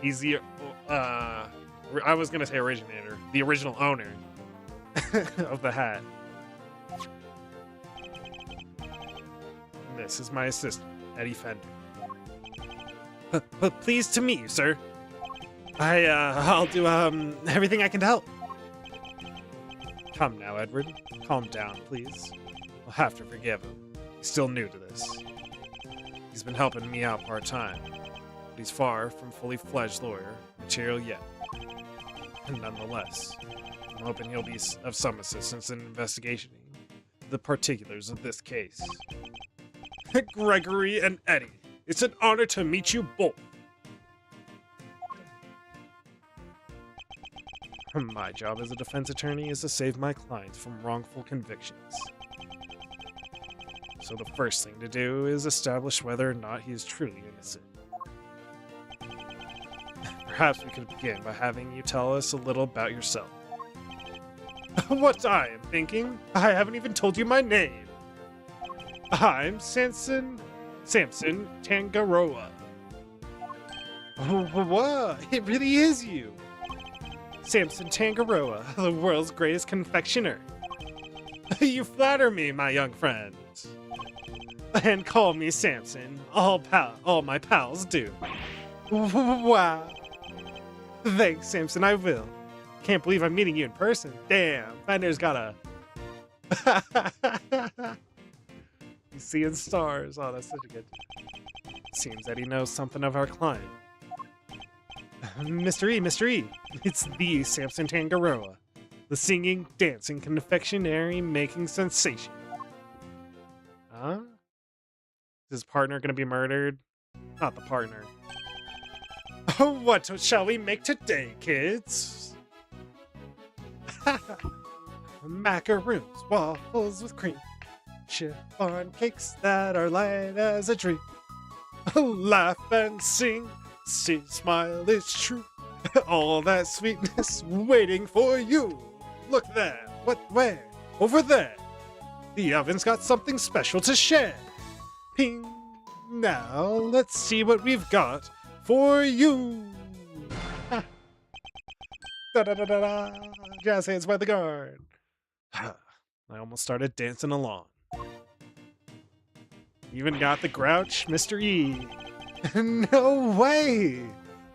he's the, I was gonna say originator, the original owner of the hat. This is my assistant, Eddie Fender. Pleased to meet you, sir. I'll do, everything I can to help. Come now, Edward. Calm down, please. I'll have to forgive him. He's still new to this. He's been helping me out part-time, but he's far from fully fledged lawyer material yet. And nonetheless, I'm hoping he'll be of some assistance in investigating the particulars of this case. Gregory and Eddie, it's an honor to meet you both. My job as a defense attorney is to save my clients from wrongful convictions. So the first thing to do is establish whether or not he is truly innocent. Perhaps we could begin by having you tell us a little about yourself. What I am thinking? I haven't even told you my name. I'm Samson Tangaroa. What? It really is you. Samson Tangaroa, the world's greatest confectioner. You flatter me, my young friend. And call me Samson. All my pals do. Wow. Thanks, Samson, I will. Can't believe I'm meeting you in person. Damn, Bender's got a... He's seeing stars. Oh, that's such a good... Seems that he knows something of our client. Mr. E, it's the Samson Tangaroa. The singing, dancing, confectionery making sensation. Huh? Is his partner gonna be murdered? Not the partner. What shall we make today, kids? Macaroons, waffles with cream, chiffon cakes that are light as a dream. Laugh and sing, see, smile, it's true. All that sweetness waiting for you. Look there, where? Over there. The oven's got something special to share. Ping. Now, let's see what we've got for you. Da-da-da-da-da. Jazz hands by the guard. I almost started dancing along. Even got the grouch, Mr. E. No way!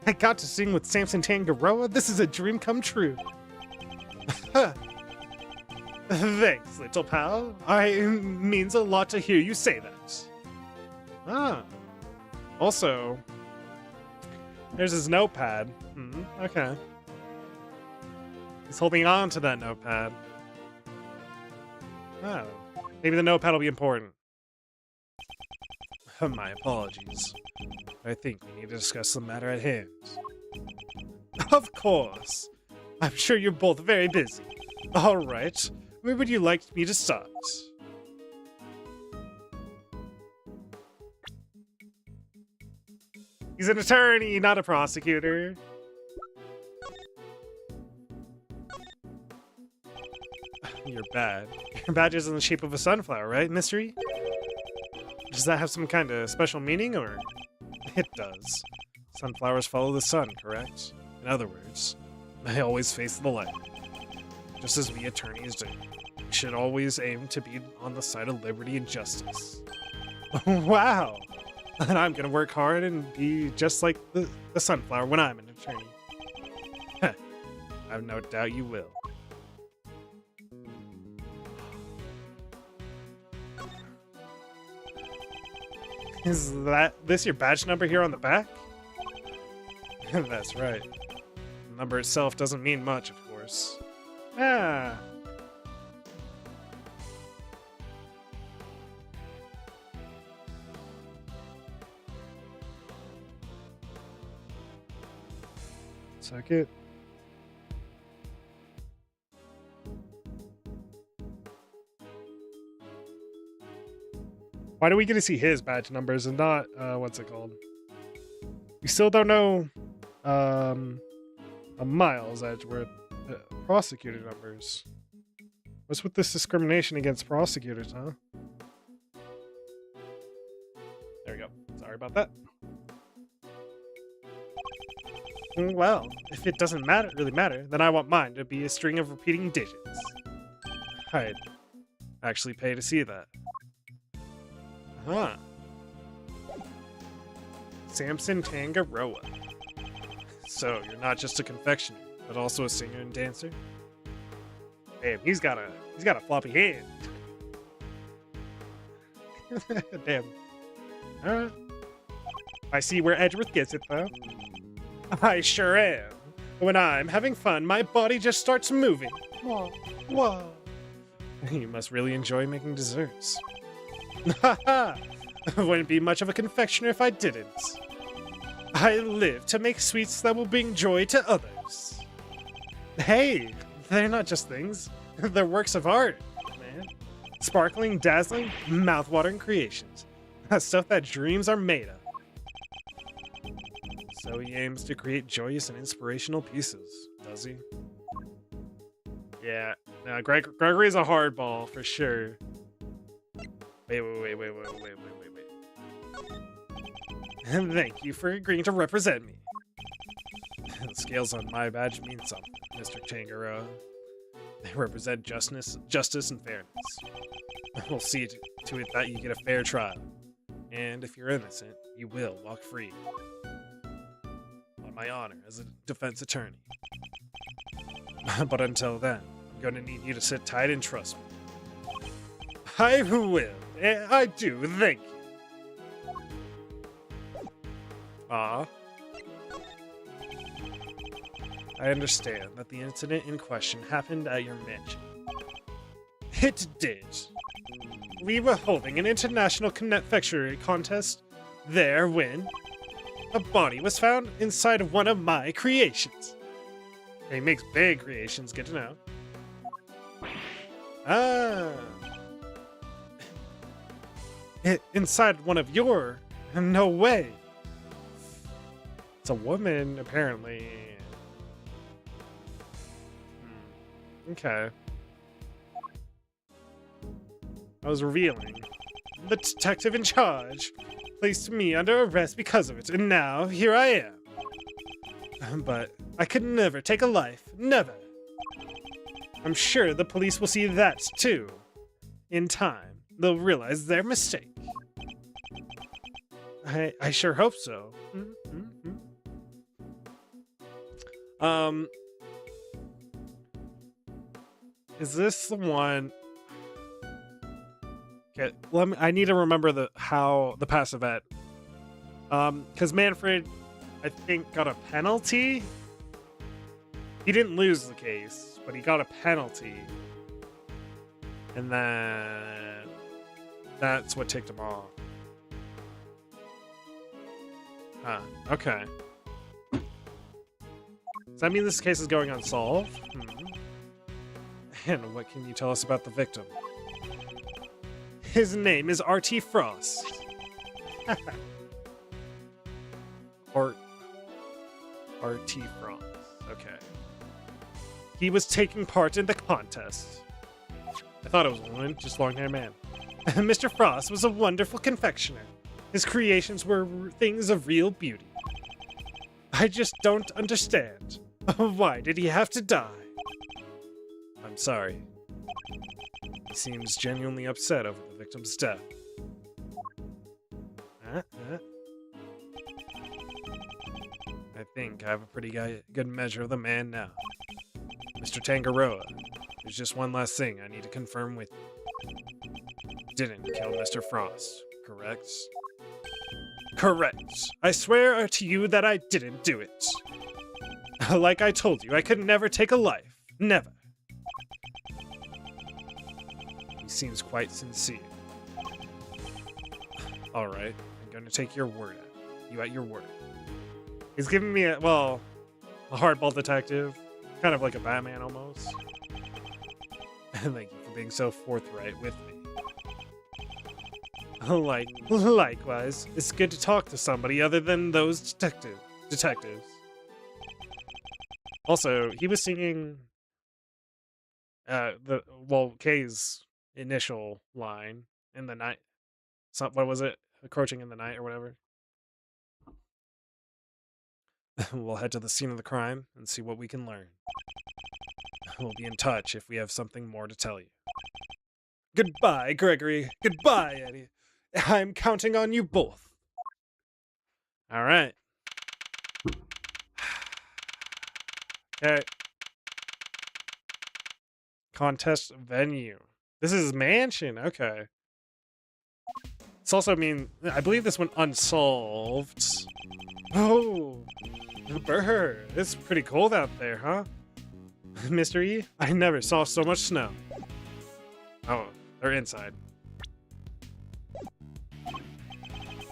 I got to sing with Samson Tangaroa. This is a dream come true. Thanks, little pal. It means a lot to hear you say that. Ah. Also, there's his notepad. Okay. He's holding on to that notepad. Oh. Maybe the notepad will be important. My apologies. I think we need to discuss the matter at hand. Of course. I'm sure you're both very busy. All right. Where would you like me to start? He's an attorney, not a prosecutor. You're bad. Your badge is in the shape of a sunflower, right, Mystery? Does that have some kind of special meaning, or? It does. Sunflowers follow the sun, correct? In other words, they always face the light. Just as we attorneys do. We should always aim to be on the side of liberty and justice. Wow! And I'm gonna work hard and be just like the sunflower when I'm an attorney. I have no doubt you will. Is this your badge number here on the back? That's right. The number itself doesn't mean much, of course. Ah. Suck it. Why do we get to see his badge numbers and not, what's it called? We still don't know, Miles Edgeworth prosecutor numbers. What's with this discrimination against prosecutors, huh? There we go. Sorry about that. Well, if it doesn't really matter, then I want mine to be a string of repeating digits. I'd actually pay to see that. Huh. Samson Tangaroa. So, you're not just a confectioner, but also a singer and dancer? Damn, he's got a floppy hand. Damn. Alright. I see where Edgeworth gets it, though. I sure am. When I'm having fun, my body just starts moving. Whoa, whoa. You must really enjoy making desserts. Haha! Wouldn't be much of a confectioner if I didn't. I live to make sweets that will bring joy to others. Hey, they're not just things. They're works of art, man. Sparkling, dazzling, mouth-watering creations. Stuff that dreams are made of. So he aims to create joyous and inspirational pieces, does he? Yeah, no, Gregory's a hardball for sure. Wait. Thank you for agreeing to represent me. The scales on my badge mean something, Mr. Tangaroa. They represent justice and fairness. We'll see to it that you get a fair trial. And if you're innocent, you will walk free. On my honor as a defense attorney. But until then, I'm going to need you to sit tight and trust me. I will. I do, thank you. I understand that the incident in question happened at your mansion. It did. We were holding an international confectionery contest there when a body was found inside of one of my creations. He makes big creations, good to know. Inside one of your... No way. It's a woman, apparently. Okay. I was revealing. The detective in charge placed me under arrest because of it, and now here I am. But I could never take a life. Never. I'm sure the police will see that, too. In time, they'll realize their mistake. I sure hope so. Is this the one? Okay, I need to remember the passive at. Because Manfred, I think, got a penalty. He didn't lose the case, but he got a penalty, and then that's what ticked him off. Huh. Okay. Does that mean this case is going unsolved? And what can you tell us about the victim? His name is R.T. Frost. R.T. Frost. Okay. He was taking part in the contest. I thought it was a woman, just long-haired man. Mr. Frost was a wonderful confectioner. His creations were things of real beauty. I just don't understand. Why did he have to die? I'm sorry. He seems genuinely upset over the victim's death. I think I have a pretty good measure of the man now. Mr. Tangaroa, there's just one last thing I need to confirm with you. Didn't kill Mr. Frost, correct? Correct. I swear to you that I didn't do it. Like I told you, I could never take a life. Never. He seems quite sincere. Alright, I'm going to take your word at your word. He's giving me a hardball detective. Kind of like a Batman almost. Thank you for being so forthright with me. Likewise, it's good to talk to somebody other than those detectives. Also, he was singing Kay's initial line in the night. What was it? Encroaching in the night or whatever. We'll head to the scene of the crime and see what we can learn. We'll be in touch if we have something more to tell you. Goodbye, Gregory. Goodbye, Eddie. I'm counting on you both. All right. Okay. Contest venue. This is his mansion. Okay. It's also I believe this went unsolved. Oh, Burr. It's pretty cold out there, huh? Mr. E, I never saw so much snow. Oh, they're inside.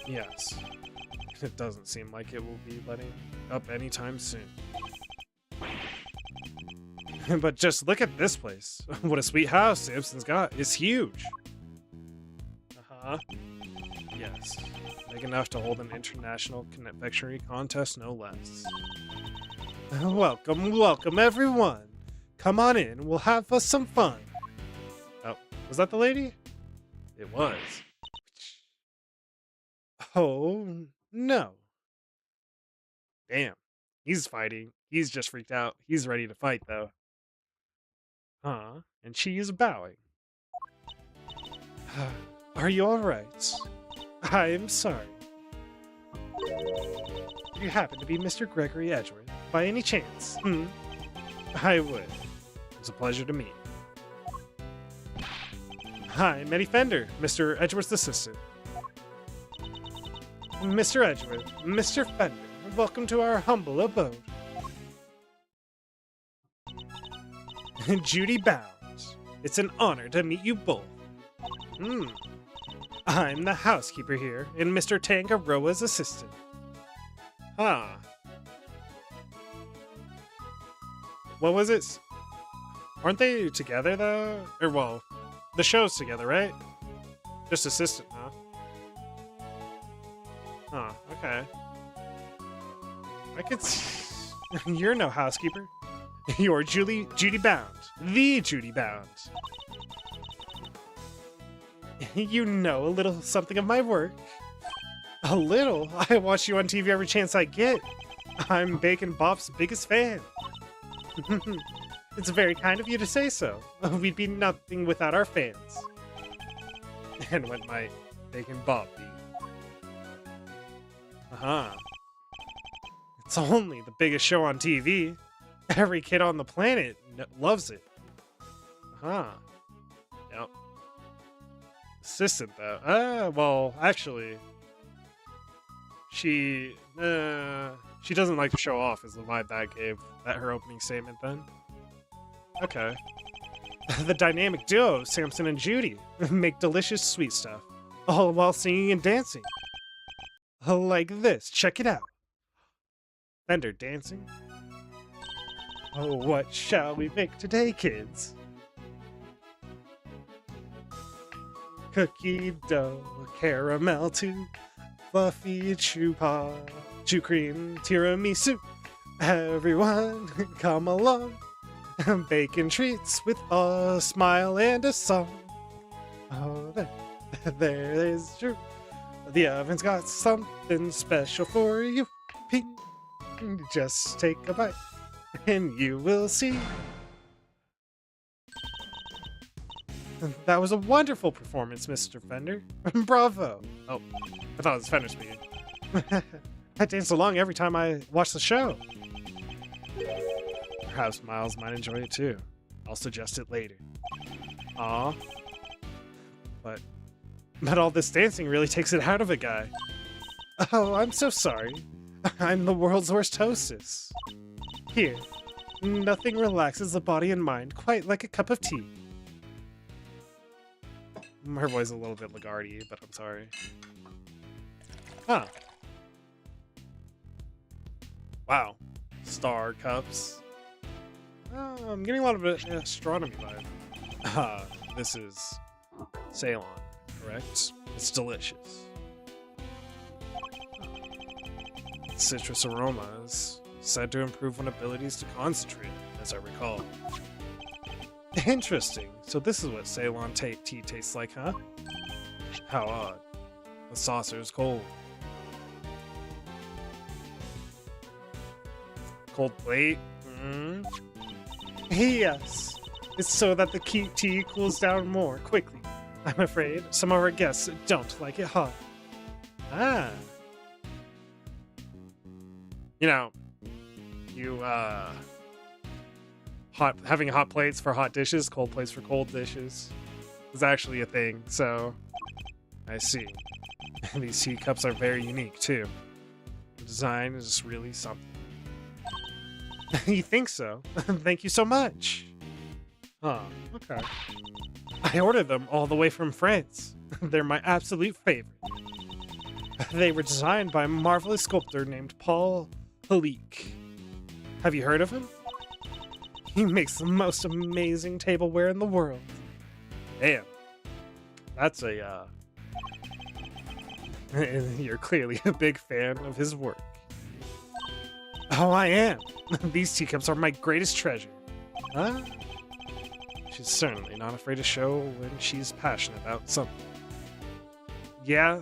Yes. It doesn't seem like it will be letting up anytime soon. But just look at this place. What a sweet house Samson's got. It's huge. Uh-huh. Yes. Big enough to hold an international confectionery contest, no less. Welcome, welcome, everyone. Come on in. We'll have us some fun. Oh, was that the lady? It was. Oh, no. Damn. He's fighting. He's just freaked out. He's ready to fight, though. Huh? And she is bowing. Are you alright? I am sorry. You happen to be Mr. Gregory Edgeworth, by any chance? I would. It was a pleasure to meet. Hi, I'm Eddie Fender, Mr. Edgeworth's assistant. Mr. Edgeworth, Mr. Fender, welcome to our humble abode. Judy Bounds, it's an honor to meet you both. I'm the housekeeper here, and Mr. Tangaroa's assistant. Huh. What was it? Aren't they together, though? Or, well, the show's together, right? Just assistant, huh? Huh, okay. I could You're no housekeeper. You're Judy Bound. The Judy Bound. You know a little something of my work. A little? I watch you on TV every chance I get. I'm Bacon Bop's biggest fan. It's very kind of you to say so. We'd be nothing without our fans. And what might Bacon Bop be? Uh-huh. It's only the biggest show on TV. Every kid on the planet loves it. Uh-huh. Yep. Assistant, though. Well, actually, she doesn't like to show off, is the vibe that gave that her opening statement then. Okay. The dynamic duo, Samson and Judy, make delicious sweet stuff, all while singing and dancing. Like this, check it out. Fender dancing. Oh, what shall we make today, kids? Cookie dough, caramel too, fluffy chew cream, tiramisu. Everyone, come along. Bacon treats with a smile and a song. Oh, there is true. The oven's got something special for you. Ping. Just take a bite, and you will see. That was a wonderful performance, Mr. Fender. Bravo. Oh, I thought it was Fender speaking. I dance along every time I watch the show. Perhaps Miles might enjoy it too. I'll suggest it later. Aw. But all this dancing really takes it out of a guy. Oh, I'm so sorry. I'm the world's worst hostess. Here, nothing relaxes the body and mind quite like a cup of tea. Her voice is a little bit Lagarde, but I'm sorry. Huh. Wow. Star cups. I'm getting a lot of astronomy vibe. This is Ceylon, correct? It's delicious. Citrus aroma is said to improve on abilities to concentrate, as I recall. Interesting. So this is what Ceylon tea tastes like, huh? How odd. The saucer is cold. Cold plate? Yes. It's so that the tea cools down more quickly. I'm afraid some of our guests don't like it hot. Ah. You know, having hot plates for hot dishes, cold plates for cold dishes is actually a thing, so I see. These teacups are very unique, too. The design is really something. You think so? Thank you so much. Huh, okay. I ordered them all the way from France. They're my absolute favorite. They were designed by a marvelous sculptor named Paul Halique. Have you heard of him? He makes the most amazing tableware in the world. Damn. That's a, You're clearly a big fan of his work. Oh, I am. These teacups are my greatest treasure. Huh? She's certainly not afraid to show when she's passionate about something. Yeah?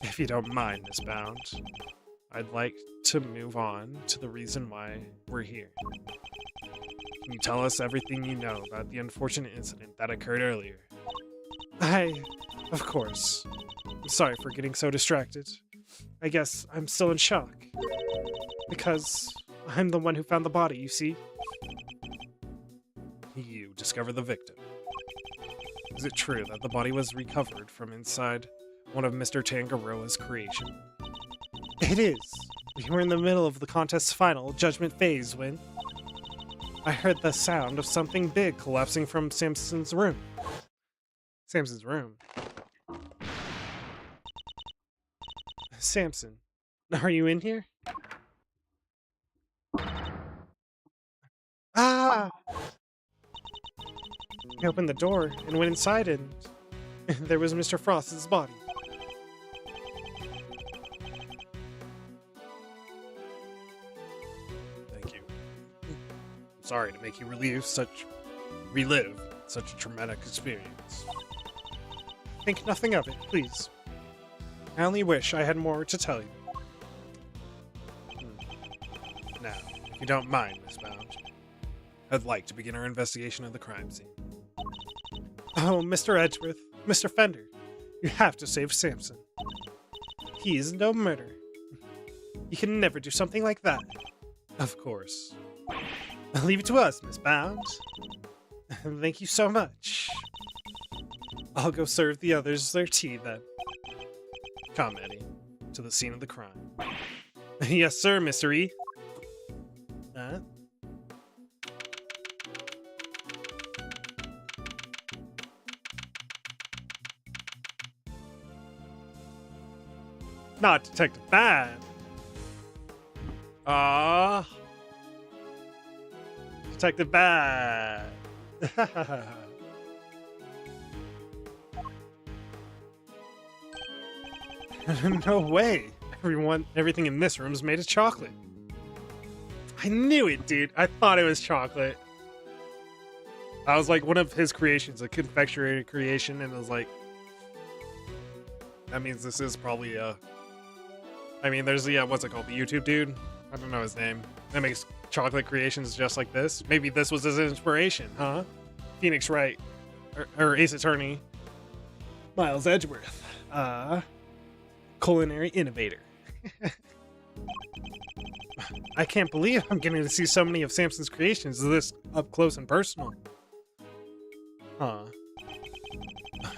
If you don't mind, Miss Bound, I'd like to move on to the reason why we're here. Can you tell us everything you know about the unfortunate incident that occurred earlier? Of course. I'm sorry for getting so distracted. I guess I'm still in shock. Because I'm the one who found the body, you see? You discovered the victim. Is it true that the body was recovered from inside one of Mr. Tangaroa's creation? It is. We were in the middle of the contest's final judgment phase when I heard the sound of something big collapsing from Samson's room. Samson's room? Samson, are you in here? Ah! I opened the door and went inside, and there was Mr. Frost's body. Thank you. I'm sorry to make you relive such a traumatic experience. Think nothing of it, please. I only wish I had more to tell you. Now, if you don't mind, Miss Bound, I'd like to begin our investigation of the crime scene. Oh, Mr. Edgeworth, Mr. Fender, you have to save Samson. He is no murderer. You can never do something like that. Of course. I'll leave it to us, Miss Bound. Thank you so much. I'll go serve the others their tea then. Come, Eddie, to the scene of the crime. Yes, sir, Mr. E. Huh? Not Detective Bad. Detective Bad. No way. Everything in this room is made of chocolate. I knew it, dude. I thought it was chocolate. I was like one of his creations, a confectionery creation, and I was like, that means this is probably I mean, there's the, what's it called? The YouTube dude? I don't know his name. That makes chocolate creations just like this. Maybe this was his inspiration, huh? Phoenix Wright. Or Ace Attorney. Miles Edgeworth. Culinary innovator. I can't believe I'm getting to see so many of Samson's creations this up close and personal. Huh.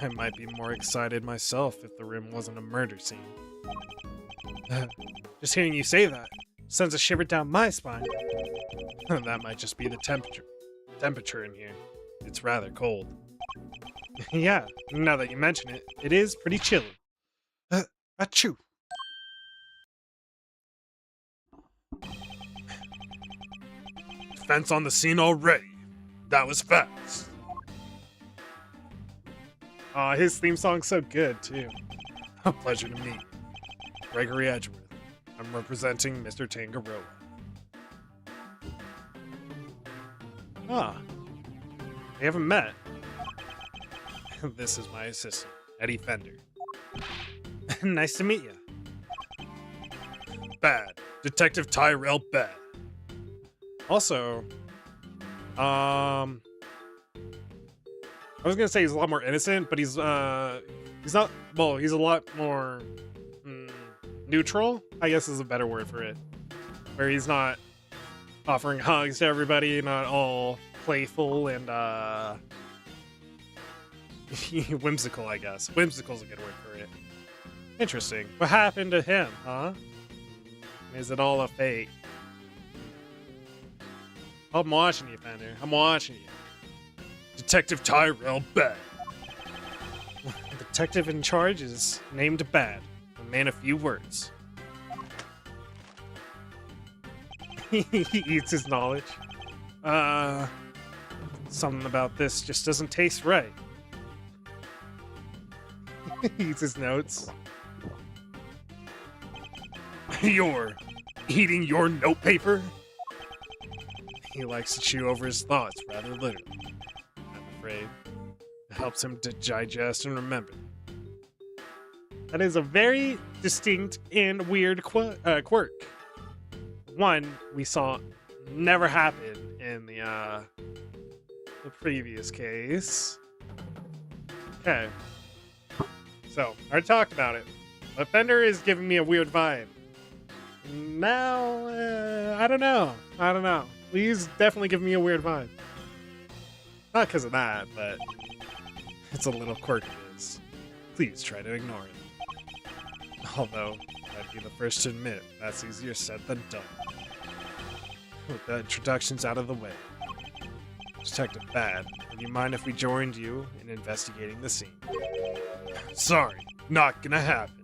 I might be more excited myself if the room wasn't a murder scene. Just hearing you say that sends a shiver down my spine. That might just be the temperature in here. It's rather cold. Yeah, now that you mention it, it is pretty chilly. Achoo. Defense on the scene already. That was fast. Aw, his theme song's so good, too. A pleasure to meet. Gregory Edgeworth. I'm representing Mr. Tangaroa. Ah. We haven't met. This is my assistant, Eddie Fender. Nice to meet you. Bad. Detective Tyrell Bad. Also, I was gonna say he's a lot more innocent, but he's not, well, he's a lot more neutral, I guess is a better word for it. Where he's not offering hugs to everybody, not all playful and, whimsical, I guess. Whimsical's a good word for it. Interesting. What happened to him, huh? Is it all a fake? I'm watching you, Fender. I'm watching you. Detective Tyrell Bad. The detective in charge is named Bad, a man of few words. He eats his knowledge. Something about this just doesn't taste right. He eats his notes. You're eating your notepaper? He likes to chew over his thoughts rather literally. I'm afraid it helps him to digest and remember. That is a very distinct and weird quirk. One we saw never happen in the previous case. Okay. So, I already talked about it. Offender is giving me a weird vibe. Now, I don't know. He's definitely giving me a weird vibe. Not because of that, but it's a little quirk of his. Please try to ignore it. Although, I'd be the first to admit, that's easier said than done. With the introductions out of the way. Detective Bad, would you mind if we joined you in investigating the scene? Sorry, not gonna happen.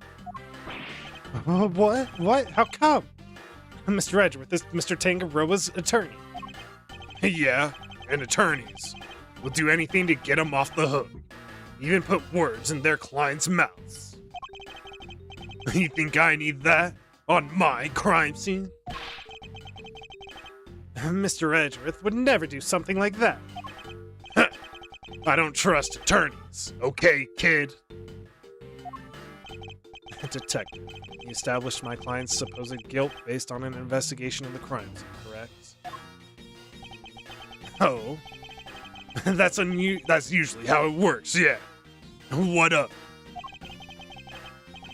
What? What? How come? Mr. Edgeworth, this is Mr. Tangaroa's attorney. Yeah, and attorneys will do anything to get them off the hook. Even put words in their clients' mouths. You think I need that on my crime scene? Mr. Edgeworth would never do something like that. I don't trust attorneys, okay, kid? Detective, you established my client's supposed guilt based on an investigation of the crime scene, correct? Oh, that's usually how it works, yeah. What up?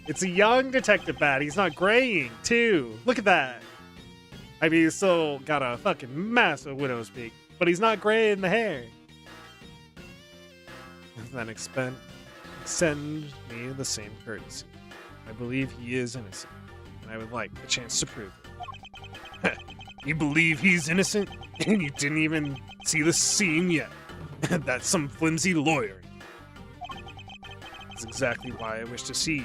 It's a young Detective Bat. He's not graying, too. Look at that. I mean, he's still got a fucking massive widow's peak, but he's not gray in the hair. Then extend me the same courtesy. I believe he is innocent, and I would like a chance to prove it. You believe he's innocent, and you didn't even see the scene yet? That's some flimsy lawyering. That's exactly why I wish to see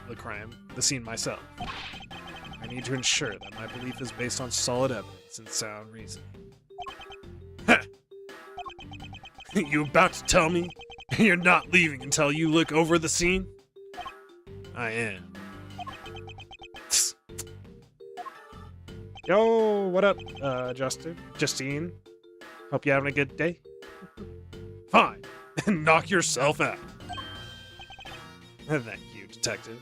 the scene myself. I need to ensure that my belief is based on solid evidence and sound reasoning. You about to tell me you're not leaving until you look over the scene? I am. Yo, what up, Justine? Hope you're having a good day. Fine, knock yourself out. Thank you, detective.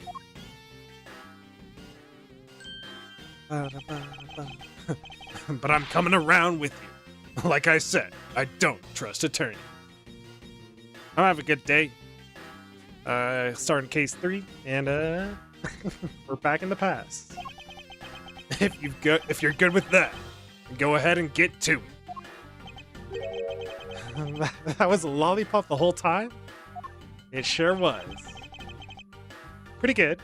But I'm coming around with you. Like I said, I don't trust attorneys. I'll have a good day. Starting case 3, and we're back in the past. If you're good with that, go ahead and get to it. That was a lollipop the whole time? It sure was. Pretty good.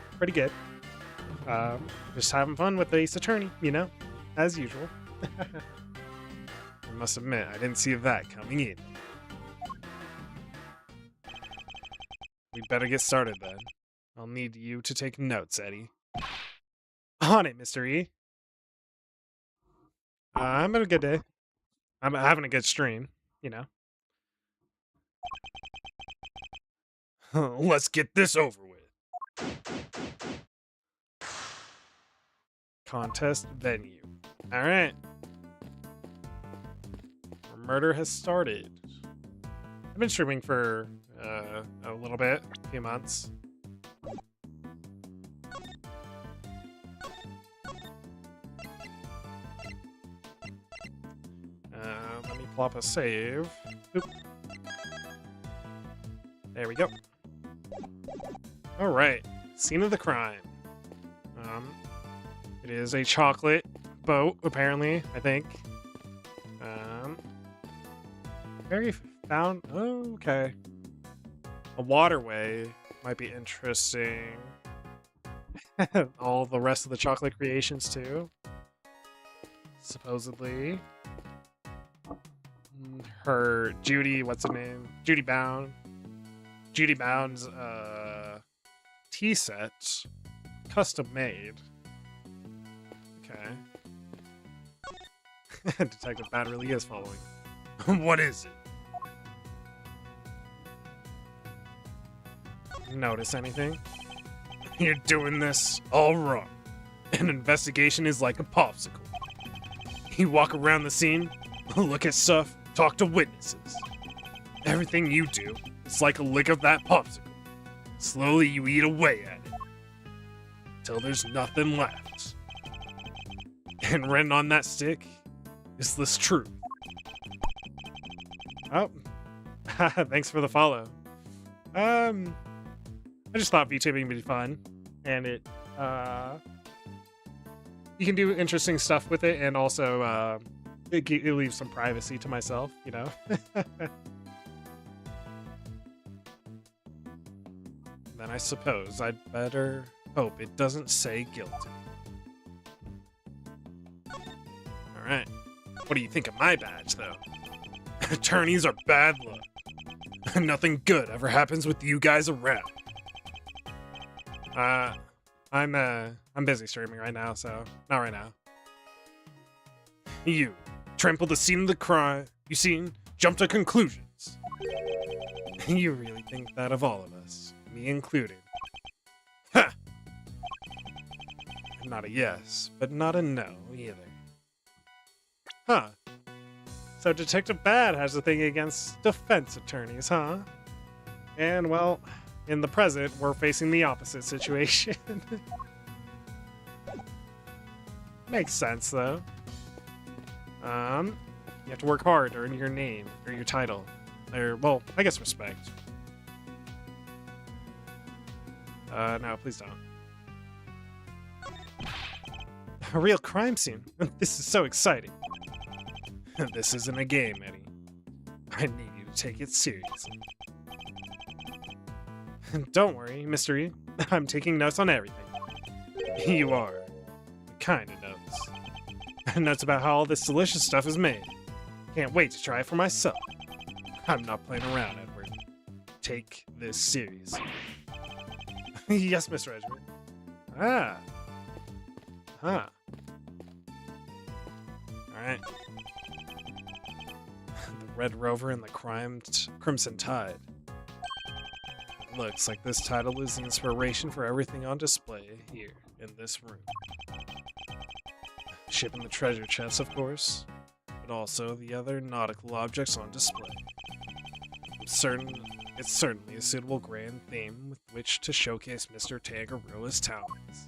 Just having fun with the Ace Attorney, you know, as usual. I must admit, I didn't see that coming either. We'd better get started then. I'll need you to take notes, Eddie. On it, Mr. E. I'm having a good day. I'm having a good stream, you know. Let's get this over with. Contest venue. All right. Murder has started. I've been streaming for a little bit, a few months. Let me plop a save. Oop. There we go. All right, scene of the crime. It is a chocolate boat, apparently. I think. Very found. Oh, okay. A waterway might be interesting. All the rest of the chocolate creations too. Supposedly. Her Judy, what's her name? Judy Bound. Judy Bound's tea set. Custom made. Okay. Detective Bat really is following. What is it? Notice anything? You're doing this all wrong. An investigation is like a popsicle. You walk around the scene, look at stuff, talk to witnesses. Everything you do is like a lick of that popsicle. Slowly you eat away at it, till there's nothing left. And written on that stick is this truth. Oh, thanks for the follow. I just thought VTubing would be fun, and it you can do interesting stuff with it, and also it leaves some privacy to myself, you know. Then I suppose I'd better hope it doesn't say guilty. Alright. What do you think of my badge, though? Attorneys are bad luck. Nothing good ever happens with you guys around. I'm busy streaming right now, so not right now. You trampled the scene of the crime. You seen, jump to conclusions. You really think that of all of us, me included? Ha! Not a yes, but not a no either. Huh. So Detective Bad has a thing against defense attorneys, huh? And, well, in the present, we're facing the opposite situation. Makes sense, though. You have to work hard to earn your name, or your title. Or, well, I guess respect. No, please don't. A real crime scene. This is so exciting. This isn't a game, Eddie. I need you to take it seriously. Don't worry, Mystery. I'm taking notes on everything. You are. What kind of notes? Notes about how all this delicious stuff is made. Can't wait to try it for myself. I'm not playing around, Edward. Take this seriously. Yes, Mr. Edgeworth. Ah. Huh. Alright. The Red Rover and the Crimson Tide. Looks like this title is the inspiration for everything on display here in this room. Shipping the treasure chests, of course, but also the other nautical objects on display. It's certainly a suitable grand theme with which to showcase Mr. Tangaroa's talents.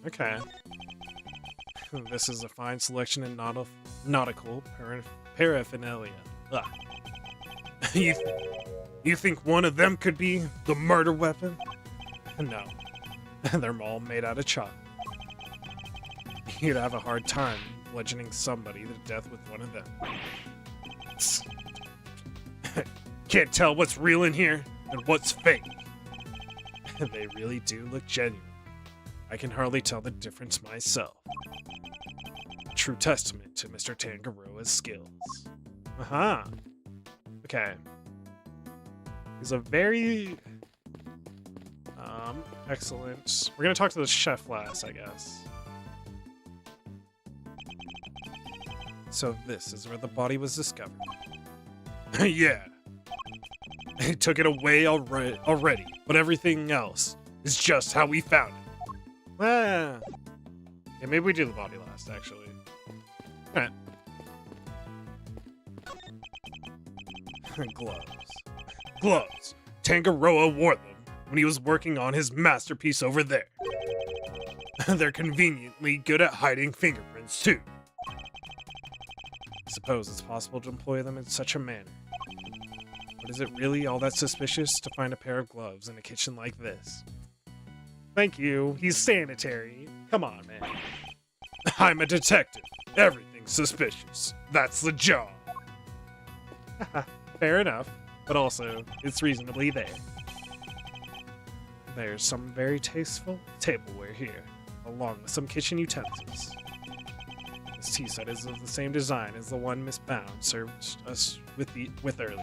Okay. This is a fine selection in nautical paraphernalia. You think one of them could be the murder weapon? No. They're all made out of chocolate. You'd have a hard time bludgeoning somebody to death with one of them. Can't tell what's real in here and what's fake. They really do look genuine. I can hardly tell the difference myself. True testament to Mr. Tangaroa's skills. Okay. He's a very excellent. We're gonna talk to the chef last, I guess. So this is where the body was discovered. Yeah. They took it away already, but everything else is just how we found it. Yeah, maybe we do the body last, actually. Alright. Gloves. Tangaroa wore them when he was working on his masterpiece over there. They're conveniently good at hiding fingerprints, too. I suppose it's possible to employ them in such a manner. But is it really all that suspicious to find a pair of gloves in a kitchen like this? Thank you. He's sanitary. Come on, man. I'm a detective. Everything's suspicious. That's the job. Fair enough. But also, it's reasonably there. There's some very tasteful tableware here, along with some kitchen utensils. This tea set is of the same design as the one Miss Bound served us with earlier.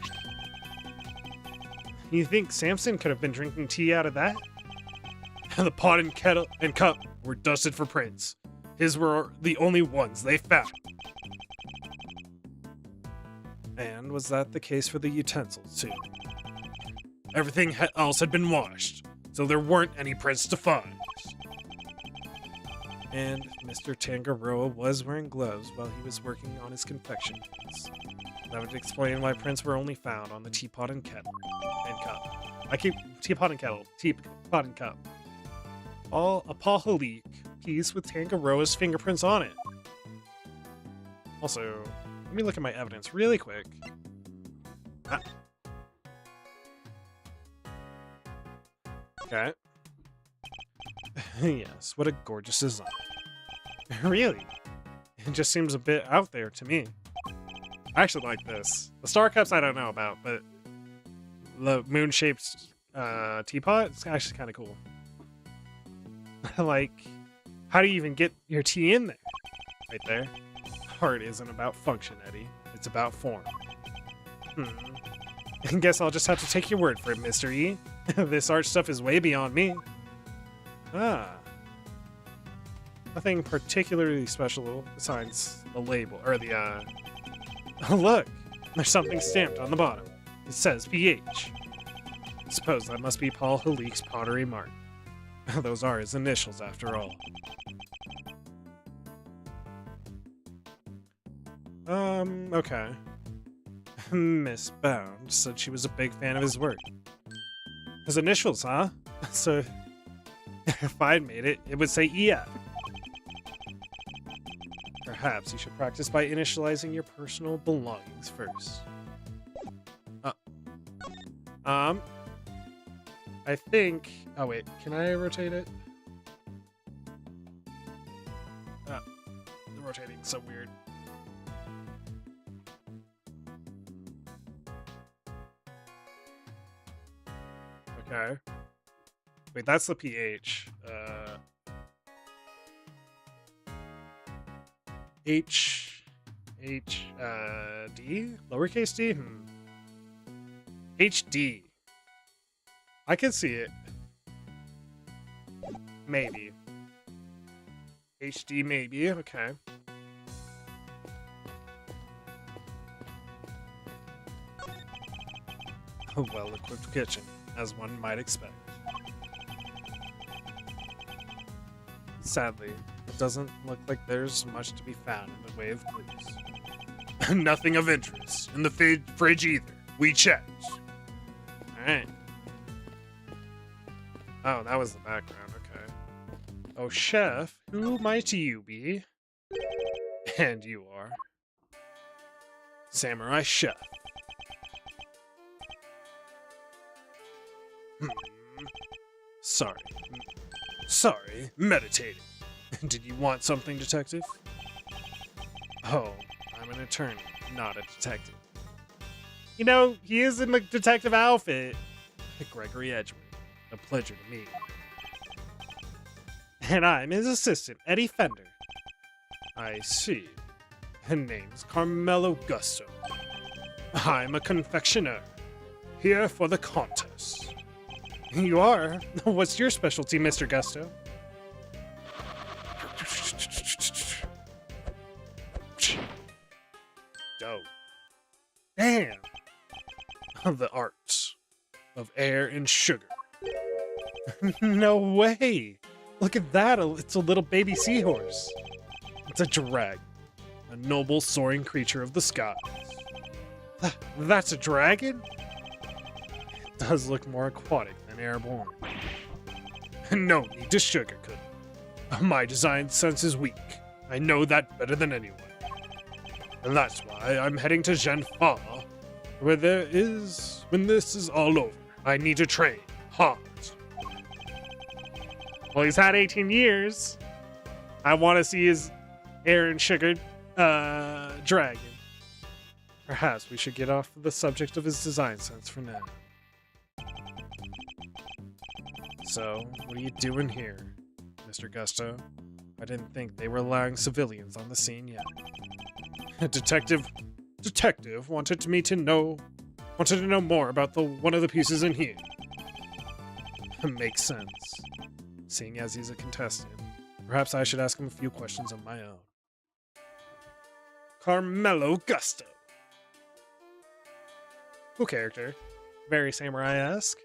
You think Samson could have been drinking tea out of that? The pot and kettle and cup were dusted for prints. His were the only ones they found. And was that the case for the utensils, too? Everything else had been washed, so there weren't any prints to find. And Mr. Tangaroa was wearing gloves while he was working on his confection prints. That would explain why prints were only found on the teapot and kettle and cup. I keep teapot and kettle, teapot and cup. All a Pahalik piece with Tangaroa's fingerprints on it. Also, let me look at my evidence really quick. Ah. Okay. Yes, what a gorgeous design. Really? It just seems a bit out there to me. I actually like this. The Star Cups I don't know about, but the moon-shaped teapot is actually kind of cool. Like, how do you even get your tea in there? Right there. Art isn't about function, Eddie. It's about form. I guess I'll just have to take your word for it, Mr. E. This art stuff is way beyond me. Ah. Nothing particularly special besides the label, or the, Oh, look! There's something stamped on the bottom. It says PH. I suppose that must be Paul Halik's pottery mark. Those are his initials, after all. Okay. Miss Bound said she was a big fan of his work. His initials, huh? So, if I'd made it, it would say EF. Perhaps you should practice by initializing your personal belongings first. I think... Oh, wait. Can I rotate it? The rotating's so weird. Okay. Wait, that's the PH. D? Lowercase d? HD. I can see it. Maybe. HD maybe, okay. A well-equipped kitchen, as one might expect. Sadly, it doesn't look like there's much to be found in the way of clues. Nothing of interest in the fridge either. We checked. Alright. Oh, that was the background, okay. Oh, chef, who might you be? And you are? Samurai chef. Sorry, meditating. Did you want something, detective? Oh, I'm an attorney, not a detective. You know, he is in the detective outfit. Gregory Edgeworth, a pleasure to meet. And I'm his assistant, Eddie Fender. I see. Her name's Carmelo Gusto. I'm a confectioner, here for the contest. You are? What's your specialty, Mr. Gusto? Dope. Damn! The arts of air and sugar. No way! Look at that! It's a little baby seahorse. It's a dragon. A noble soaring creature of the skies. That's a dragon? It does look more aquatic than airborne. No need to sugarcoat it. My design sense is weak. I know that better than anyone. And that's why I'm heading to Zhenfa, where when this is all over, I need to train hard. Well, he's had 18 years. I want to see his air and sugar dragon. Perhaps we should get off the subject of his design sense for now. So, what are you doing here, Mr. Gusto? I didn't think they were allowing civilians on the scene yet. Detective wanted to know more about one of the pieces in here. Makes sense, seeing as he's a contestant. Perhaps I should ask him a few questions of my own. Carmelo Gusto. Cool character. Very samurai-esque.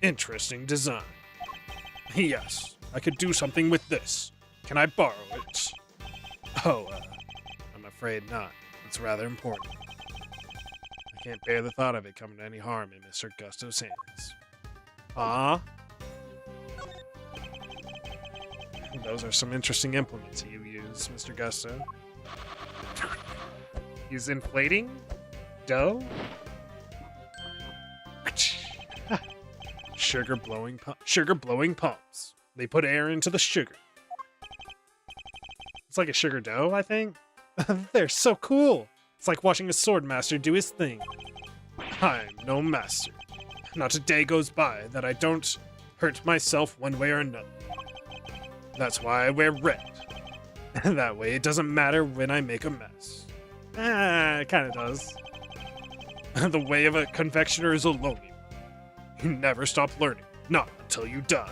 Interesting design. Yes, I could do something with this. Can I borrow it? Oh, I'm afraid not. It's rather important. I can't bear the thought of it coming to any harm in Mr. Gusto's hands. Ah? Those are some interesting implements you use, Mr. Gusto. He's inflating dough? Sugar blowing pumps. They put air into the sugar. It's like a sugar dough, I think. They're so cool. It's like watching a sword master do his thing. I'm no master. Not a day goes by that I don't hurt myself one way or another. That's why I wear red. That way it doesn't matter when I make a mess. It kinda does. The way of a confectioner is a lonely one. You never stop learning, not until you die.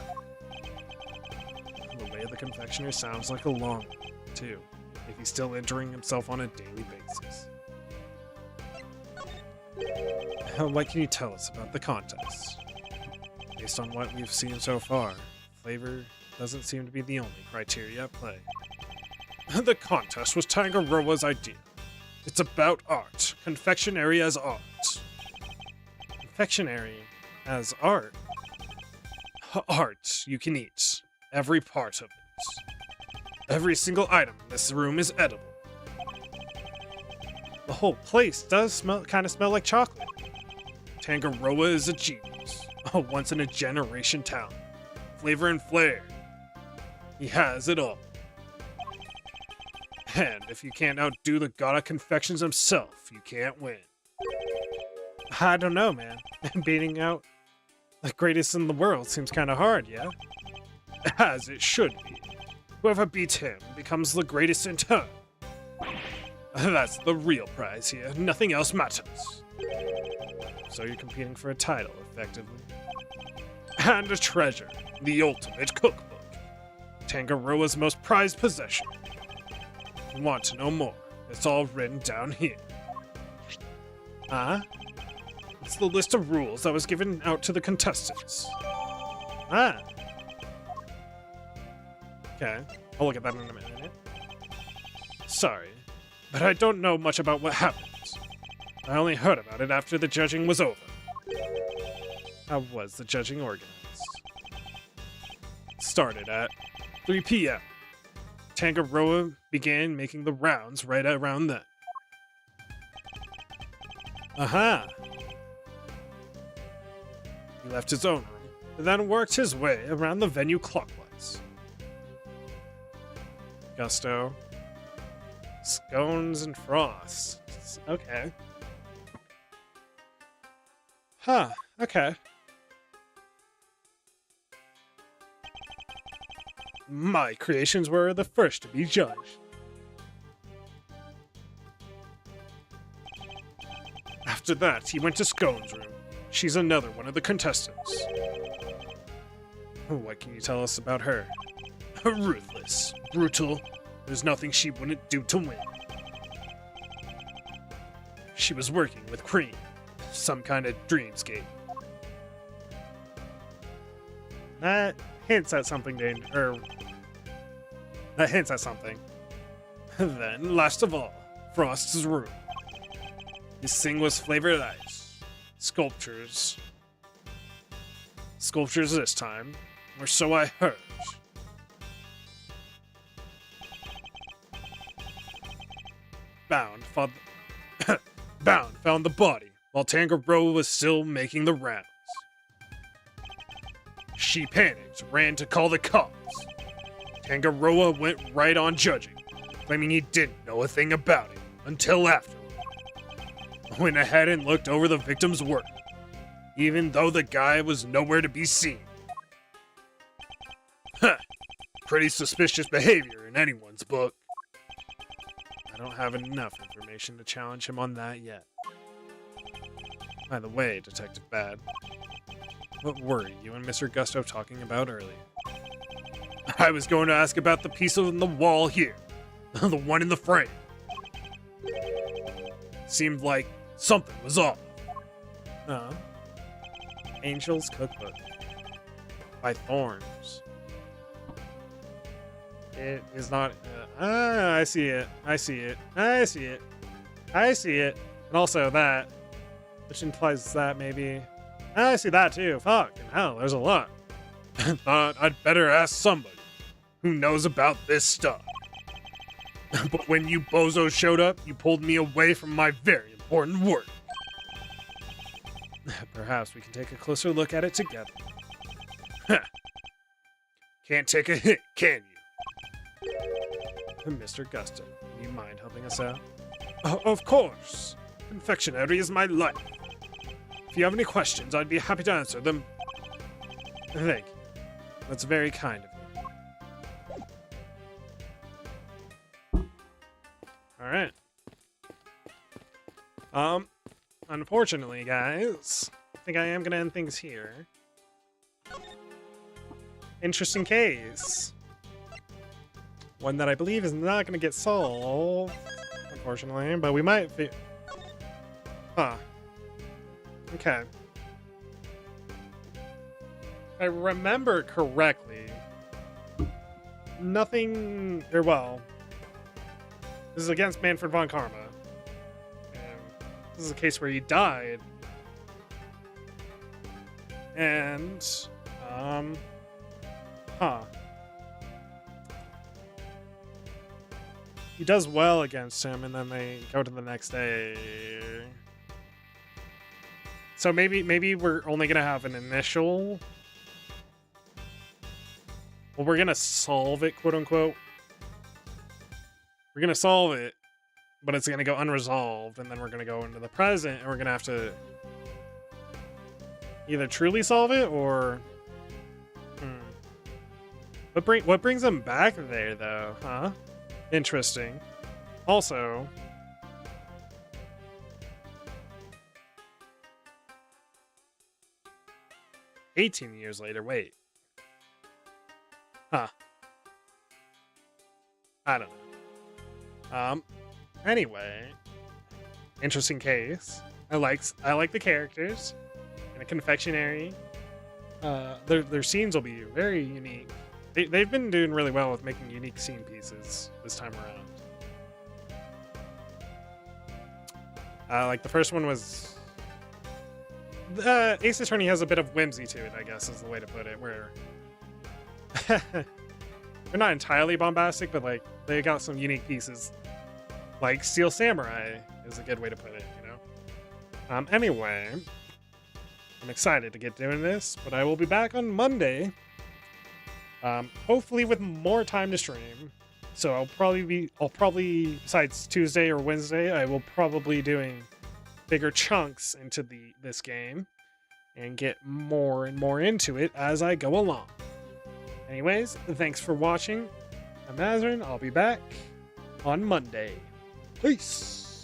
The way of the confectioner sounds like a long one, too. Like he's still injuring himself on a daily basis. What can you tell us about the contest? Based on what we've seen so far, flavor doesn't seem to be the only criteria at play. The contest was Tangaroa's idea. It's about art. Confectionery as art. Confectionery as art? Art you can eat. Every part of it. Every single item in this room is edible. The whole place does kind of smell like chocolate. Tangaroa is a genius. A once-in-a-generation talent. Flavor and flair. He has it all. And if you can't outdo the god of confections himself, you can't win. I don't know, man. Beating out the greatest in the world seems kind of hard, yeah? As it should be. Whoever beats him becomes the greatest in turn. That's the real prize here. Nothing else matters. So you're competing for a title, effectively. And a treasure. The ultimate cookbook. Tangaroa's most prized possession. If you want to know more, it's all written down here. It's the list of rules that was given out to the contestants. Okay, I'll look at that in a minute. Sorry, but I don't know much about what happened. I only heard about it after the judging was over. How was the judging organized? It started at 3 p.m. Tangaroa began making the rounds right around then. He left his own room, and then worked his way around the venue clockwise. Gusto. Scones and frosts. Okay. Okay. My creations were the first to be judged. After that, he went to Scone's room. She's another one of the contestants. What can you tell us about her? Ruthless, brutal. There's nothing she wouldn't do to win. She was working with Cream, some kind of dreamscape. That hints at something That hints at something. Then, last of all, Frost's room. His thing was flavored ice. Sculptures. Sculptures this time, or so I heard. Bound found the body, while Tangaroa was still making the rounds. She panicked, ran to call the cops. Tangaroa went right on judging, claiming he didn't know a thing about it, until afterward. Went ahead and looked over the victim's work, even though the guy was nowhere to be seen. Pretty suspicious behavior in anyone's book. I don't have enough information to challenge him on that yet. By the way, Detective Bad, what were you and Mr. Gusto talking about earlier? I was going to ask about the piece on the wall here. The one in the frame. Seemed like something was off. Angel's Cookbook. By Thorns. It is not... I see it. I see it. I see it. I see it. And also that. Which implies that maybe... I see that too. Fucking hell, there's a lot. Thought I'd better ask somebody who knows about this stuff. But when you bozos showed up, you pulled me away from my very important work. Perhaps we can take a closer look at it together. Can't take a hit, can you? Mr. Gusto, do you mind helping us out? Of course. Confectionery is my life. If you have any questions, I'd be happy to answer them. Thank you. That's very kind of you. Alright. Unfortunately, guys, I think I am gonna end things here. Interesting case. One that I believe is not gonna get solved, unfortunately, but we might be... Huh. Okay. If I remember correctly, nothing... Or, well... This is against Manfred von Karma. And this is a case where he died. And... Huh. He does well against him, and then they go to the next day. So maybe we're only gonna have an initial... Well, we're gonna solve it, quote unquote. We're gonna solve it, but it's gonna go unresolved, and then we're gonna go into the present, and we're gonna have to either truly solve it or... What brings him back there, though? Huh? Interesting. Also... 18 years later, wait. Huh. I don't know. Anyway. Interesting case. I like the characters. In a confectionery. Their scenes will be very unique. They've been doing really well with making unique scene pieces this time around. Like the first one was... Ace Attorney has a bit of whimsy to it, I guess, is the way to put it, where... They're not entirely bombastic, but like, they got some unique pieces. Like Steel Samurai is a good way to put it, you know? Anyway... I'm excited to get doing this, but I will be back on Monday. Hopefully with more time to stream. So I'll probably, besides Tuesday or Wednesday, I will probably doing bigger chunks into this game and get more and more into it as I go along. Anyways, thanks for watching. I'm Azrren. I'll be back on Monday. Peace.